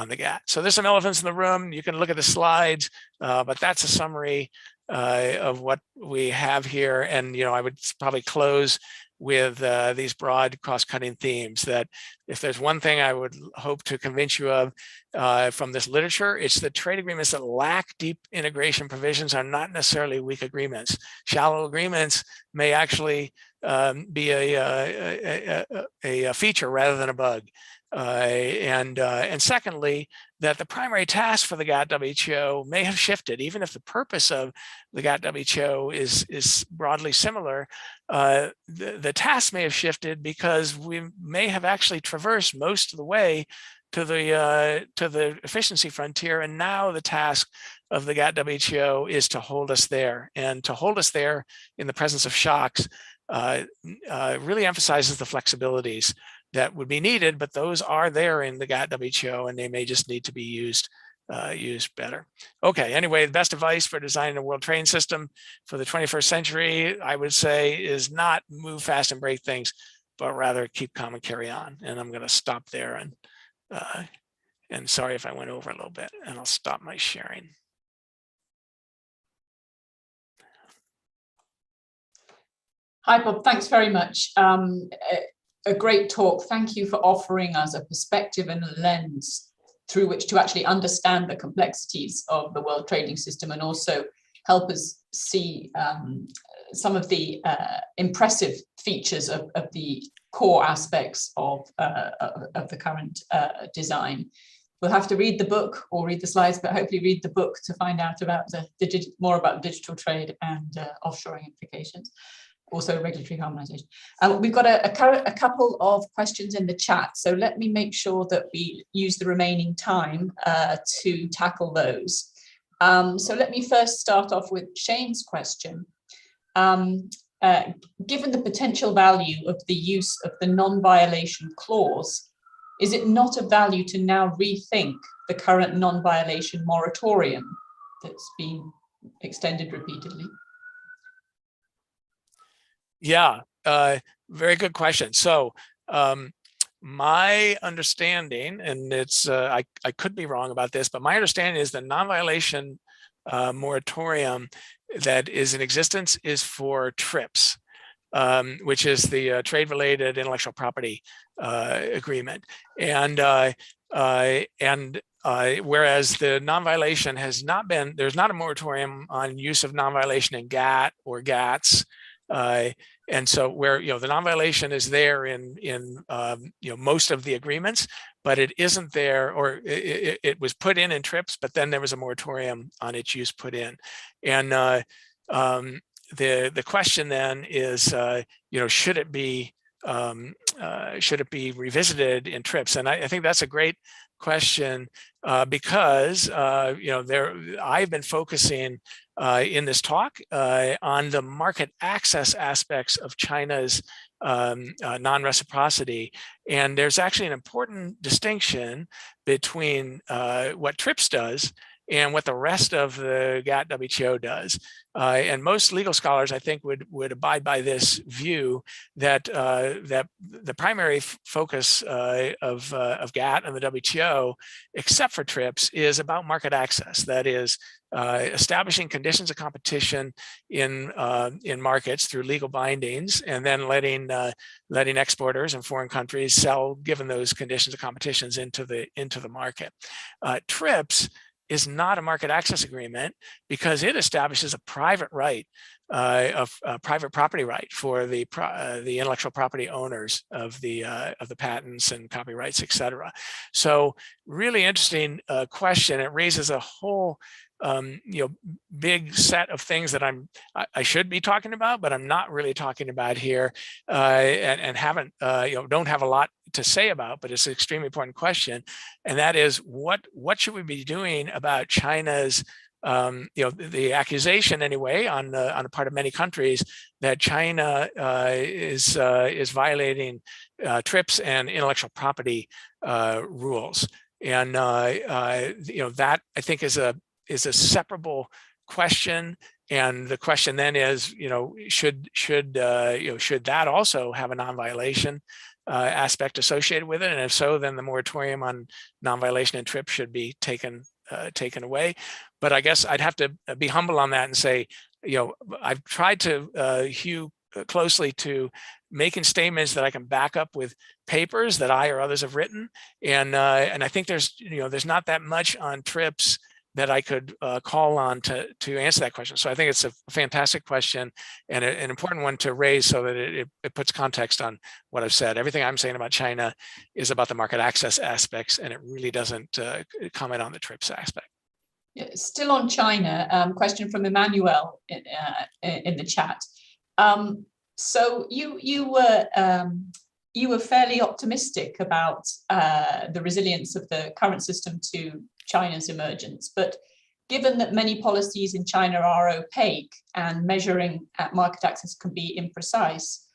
the GATT. So there's some elephants in the room. You can look at the slides, but that's a summary of what we have here. And I would probably close with these broad cross-cutting themes, that if there's one thing I would hope to convince you of from this literature, it's that trade agreements that lack deep integration provisions are not necessarily weak agreements. Shallow agreements may actually be a feature rather than a bug. And secondly, that the primary task for the GATT-WTO may have shifted, even if the purpose of the GATT-WTO is broadly similar. The task may have shifted because we may have actually traversed most of the way to the efficiency frontier, and now the task of the GATT-WTO is to hold us there, and to hold us there in the presence of shocks really emphasizes the flexibilities that would be needed, but those are there in the GATT-WTO, and they may just need to be used better. Okay, anyway, the best advice for designing a world trading system for the 21st century, I would say, is not move fast and break things, but rather keep calm and carry on. And I'm going to stop there, and sorry if I went over a little bit, and I'll stop my sharing. Hi, Bob. Thanks very much. A great talk. Thank you for offering us a perspective and a lens through which to actually understand the complexities of the world trading system, and also help us see some of the impressive features of the core aspects of the current design. We'll have to read the book or read the slides, but hopefully read the book to find out about more about digital trade and offshoring implications. also regulatory harmonization. We've got a couple of questions in the chat, so let me make sure that we use the remaining time to tackle those. So let me first start off with Shane's question. Given the potential value of the use of the non-violation clause, is it not of value to now rethink the current non-violation moratorium that's been extended repeatedly? Yeah, very good question. So my understanding, and it's I could be wrong about this, but my understanding is the non-violation moratorium that is in existence is for TRIPS, which is the trade-related intellectual property agreement, and whereas the non-violation has not been, there's not a moratorium on use of non-violation in GATT or GATS. And so where, the non-violation is there in most of the agreements, but it isn't there, or it was put in TRIPS, but then there was a moratorium on its use put in. And the question then is, should it be revisited in TRIPS? And I think that's a great question because I've been focusing in this talk on the market access aspects of China's non-reciprocity. And there's actually an important distinction between what TRIPS does and what the rest of the GATT WTO does. And most legal scholars, I think, would abide by this view that that the primary focus of GATT and the WTO, except for TRIPS, is about market access. That is, establishing conditions of competition in markets through legal bindings, and then letting exporters in foreign countries sell given those conditions of competitions into the market. TRIPS is not a market access agreement because it establishes a private right private property right for the intellectual property owners of the patents and copyrights, etc. So really interesting question. It raises a whole big set of things that I should be talking about, but I'm not really talking about here, and haven't don't have a lot to say about, but it's an extremely important question, and that is what should we be doing about China's the accusation anyway on the part of many countries that China is violating TRIPS and intellectual property rules, and that I think is a separable question. And the question then is, should that also have a non-violation aspect associated with it? And if so, then the moratorium on non-violation in TRIPS should be taken away. But I guess I'd have to be humble on that and say, I've tried to hew closely to making statements that I can back up with papers that I or others have written, and I think there's not that much on TRIPS that I could call on to answer that question. So I think it's a fantastic question and an important one to raise so that it puts context on what I've said. Everything I'm saying about China is about the market access aspects, and it really doesn't comment on the TRIPS aspect. Yeah, still on China, question from Emmanuel in the chat. So you were fairly optimistic about the resilience of the current system to China's emergence, but given that many policies in China are opaque and measuring at market access can be imprecise,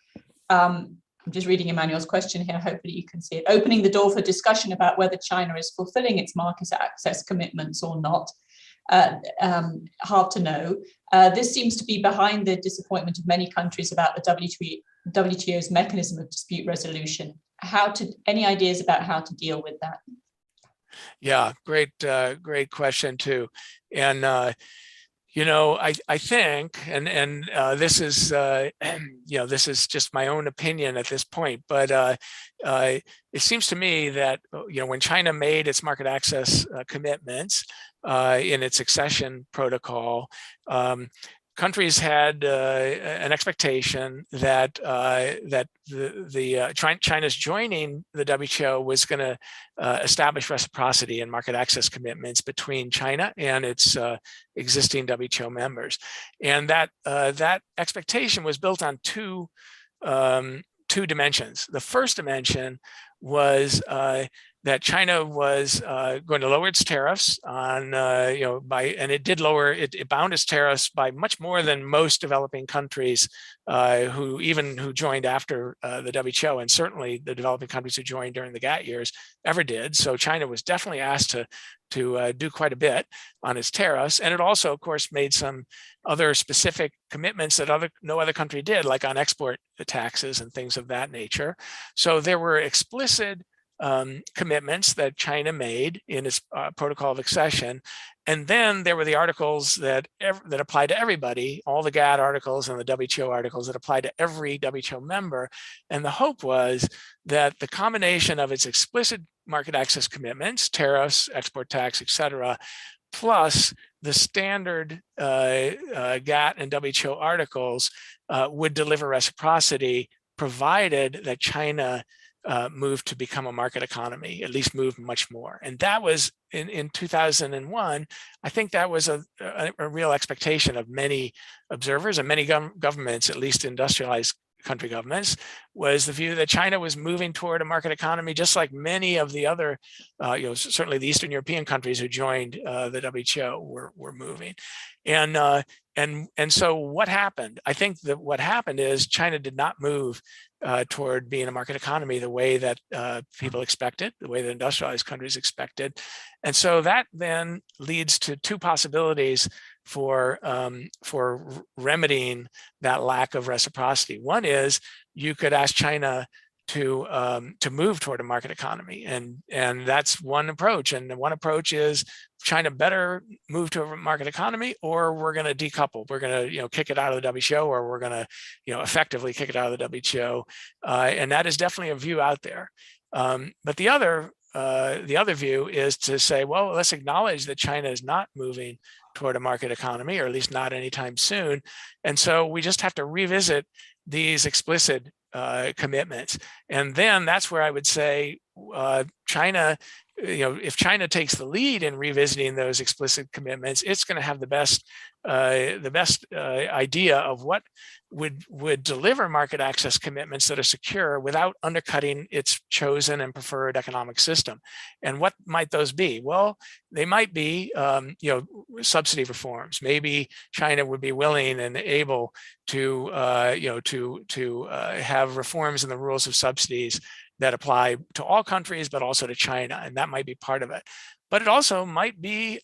I'm just reading Emmanuel's question here, hopefully you can see it, opening the door for discussion about whether China is fulfilling its market access commitments or not. Hard to know. This seems to be behind the disappointment of many countries about the WTO's mechanism of dispute resolution. Any ideas about how to deal with that? Yeah, great question too. And I think, and this is this is just my own opinion at this point, but it seems to me that when China made its market access commitments in its accession protocol, countries had an expectation that China's joining the WTO was going to establish reciprocity and market access commitments between China and its existing WTO members, and that expectation was built on two dimensions. The first dimension was that China was going to lower its tariffs on, and it did lower, it bound its tariffs by much more than most developing countries who joined after the WTO, and certainly the developing countries who joined during the GATT years ever did. So China was definitely asked to do quite a bit on its tariffs. And it also, of course, made some other specific commitments that no other country did, like on export taxes and things of that nature. So there were explicit commitments that China made in its protocol of accession. And then there were the articles that applied to everybody, all the GATT articles and the WTO articles that applied to every WTO member. And the hope was that the combination of its explicit market access commitments, tariffs, export tax, et cetera, plus the standard GATT and WTO articles would deliver reciprocity, provided that China moved to become a market economy, at least moved much more. And that was in 2001. I think that was a real expectation of many observers and many governments, at least industrialized country governments, was the view that China was moving toward a market economy, just like many of the other, certainly the Eastern European countries who joined the WTO were moving. And so what happened? I think that what happened is China did not move toward being a market economy the way that people expected, the way that industrialized countries expected. And so that then leads to two possibilities for remedying that lack of reciprocity. One is you could ask China to move toward a market economy, and that's one approach. And one approach is China better move to a market economy, or we're going to decouple. We're going to kick it out of the WTO, or we're going to effectively kick it out of the WTO. And that is definitely a view out there. But the other view is to say, well, let's acknowledge that China is not moving toward a market economy, or at least not anytime soon. And so we just have to revisit these explicit commitments. And then that's where I would say China, if China takes the lead in revisiting those explicit commitments, it's going to have the best idea of what would deliver market access commitments that are secure without undercutting its chosen and preferred economic system. And what might those be? Well, they might be, subsidy reforms. Maybe China would be willing and able to, have reforms in the rules of subsidies that apply to all countries, but also to China, and that might be part of it. But it also might be,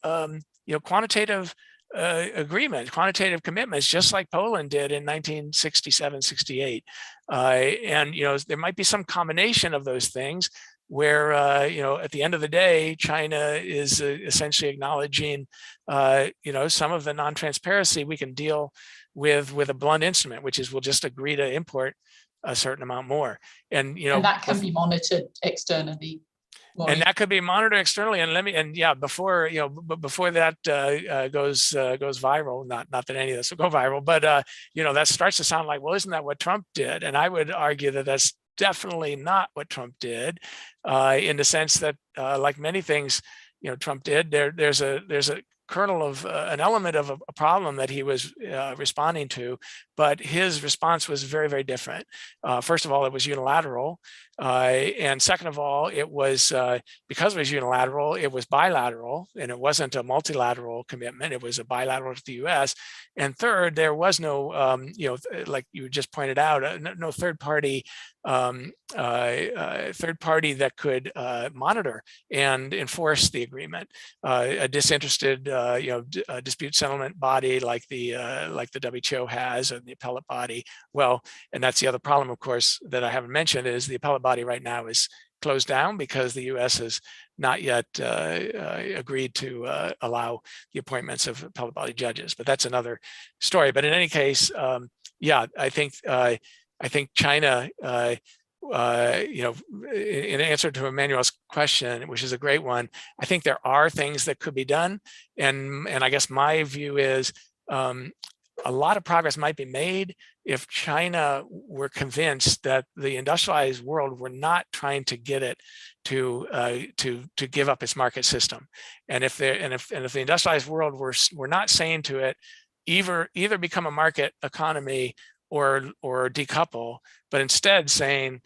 quantitative agreements, quantitative commitments, just like Poland did in 1967, 68. And, there might be some combination of those things where, at the end of the day, China is essentially acknowledging, some of the non-transparency we can deal with a blunt instrument, which is we'll just agree to import a certain amount more. And, and that can be monitored externally. And that could be monitored externally. And before that goes viral, not that any of this will go viral, but that starts to sound like, well, isn't that what Trump did? And I would argue that that's definitely not what Trump did, in the sense that, like many things, Trump did, there's a kernel of an element of a problem that he was responding to, but his response was very, very different. First of all, it was unilateral. And second of all, it was, because it was unilateral, it was bilateral, and it wasn't a multilateral commitment. It was a bilateral to the US. And third, there was no, like you just pointed out, no third party that could monitor and enforce the agreement. A disinterested, dispute settlement body like the WTO has, or the appellate body. Well, and that's the other problem, of course, that I haven't mentioned, is the appellate body right now is closed down because the U.S. has not yet agreed to allow the appointments of appellate body judges. But that's another story. But in any case, I think China, in answer to Emmanuel's question, which is a great one, I think there are things that could be done. And I guess my view is, a lot of progress might be made if China were convinced that the industrialized world were not trying to get it to give up its market system, and if the industrialized world were not saying to it, either become a market economy or decouple, but instead saying,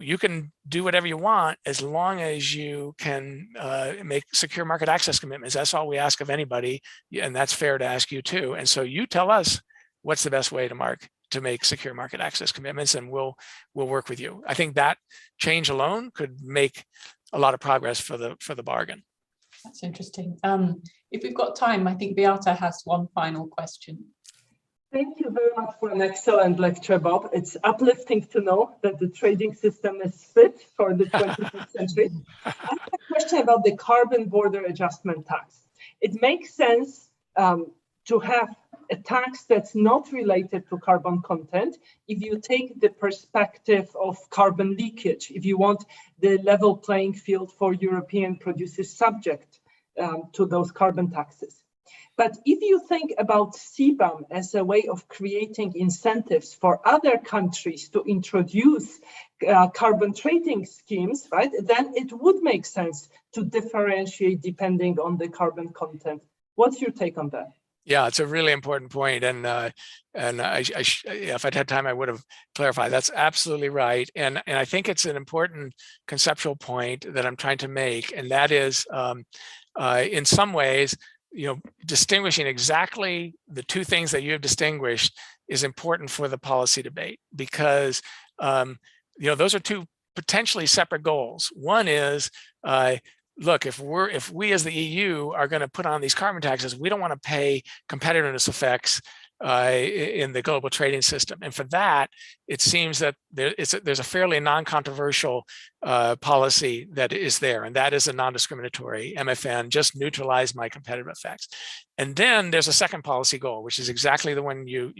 you can do whatever you want as long as you can make secure market access commitments. That's all we ask of anybody, and that's fair to ask you too. And so you tell us what's the best way to make secure market access commitments, and we'll work with you. I think that change alone could make a lot of progress for the bargain. That's interesting. If we've got time, I think Beata has one final question. Thank you very much for an excellent lecture, Bob. It's uplifting to know that the trading system is fit for the 21st century. I have a question about the carbon border adjustment tax. It makes sense to have a tax that's not related to carbon content if you take the perspective of carbon leakage, if you want the level playing field for European producers subject to those carbon taxes. But if you think about CBAM as a way of creating incentives for other countries to introduce carbon trading schemes, right, then it would make sense to differentiate depending on the carbon content. What's your take on that? Yeah, it's a really important point, and if I'd had time, I would have clarified. That's absolutely right, and I think it's an important conceptual point that I'm trying to make, and that is, in some ways, distinguishing exactly the two things that you have distinguished is important for the policy debate, because those are two potentially separate goals. One is, look, if we as the EU are going to put on these carbon taxes, we don't want to pay competitiveness effects in the global trading system. And for that, it seems that there's a fairly non-controversial policy that is there, and that is a non-discriminatory MFN, just neutralize my competitive effects. And then there's a second policy goal, which is exactly the one you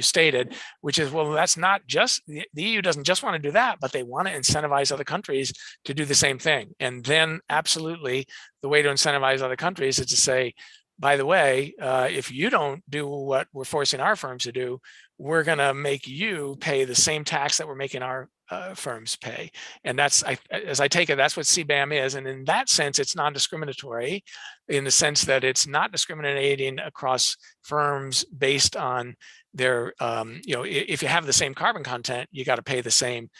stated, which is, well, that's not just, the EU doesn't just want to do that, but they want to incentivize other countries to do the same thing. And then absolutely the way to incentivize other countries is to say, by the way, if you don't do what we're forcing our firms to do, we're going to make you pay the same tax that we're making our firms pay. And that's, as I take it, that's what CBAM is. And in that sense, it's non-discriminatory in the sense that it's not discriminating across firms based on their, if you have the same carbon content, you got to pay the same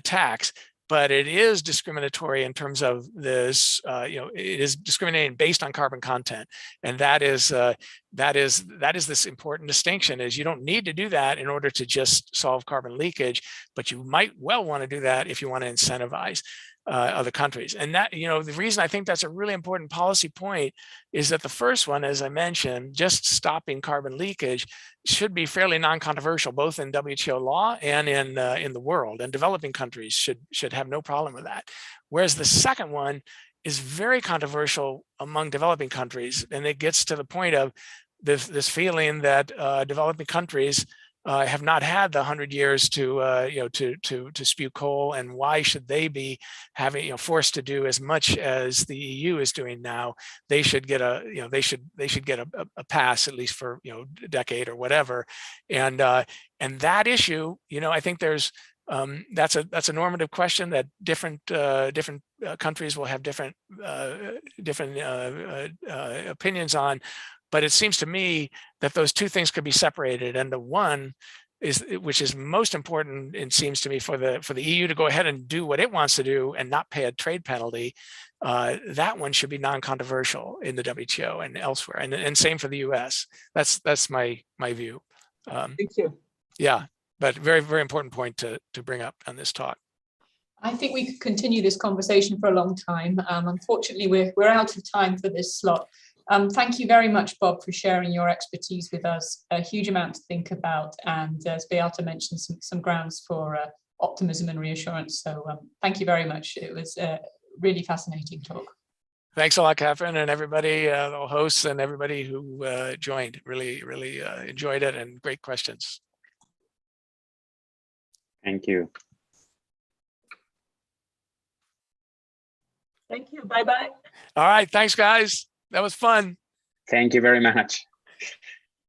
tax. But it is discriminatory in terms of this, it is discriminating based on carbon content. And that is this important distinction, is you don't need to do that in order to just solve carbon leakage, but you might well want to do that if you want to incentivize other countries. And that, the reason I think that's a really important policy point is that the first one, as I mentioned, just stopping carbon leakage, should be fairly non-controversial, both in WTO law and in the world, and developing countries should have no problem with that. Whereas the second one is very controversial among developing countries, and it gets to the point of this feeling that developing countries have not had the 100 years to spew coal, and why should they be having forced to do as much as the EU is doing now? They should get a pass, at least for a decade or whatever. And that issue, I think there's that's a normative question that different countries will have different opinions on. But it seems to me that those two things could be separated, and the one is, which is most important, it seems to me, for the EU to go ahead and do what it wants to do and not pay a trade penalty. That one should be non-controversial in the WTO and elsewhere, and same for the US. That's my view. Thank you. Yeah, but very, very important point to bring up on this talk. I think we could continue this conversation for a long time. Unfortunately, we're out of time for this slot. Thank you very much, Bob, for sharing your expertise with us. A huge amount to think about, and as Beata mentioned, some grounds for optimism and reassurance. So thank you very much. It was a really fascinating talk. Thanks a lot, Catherine, and everybody, the hosts and everybody who joined. Really, really enjoyed it, and great questions. Thank you. Thank you. Bye-bye. All right. Thanks, guys. That was fun. Thank you very much.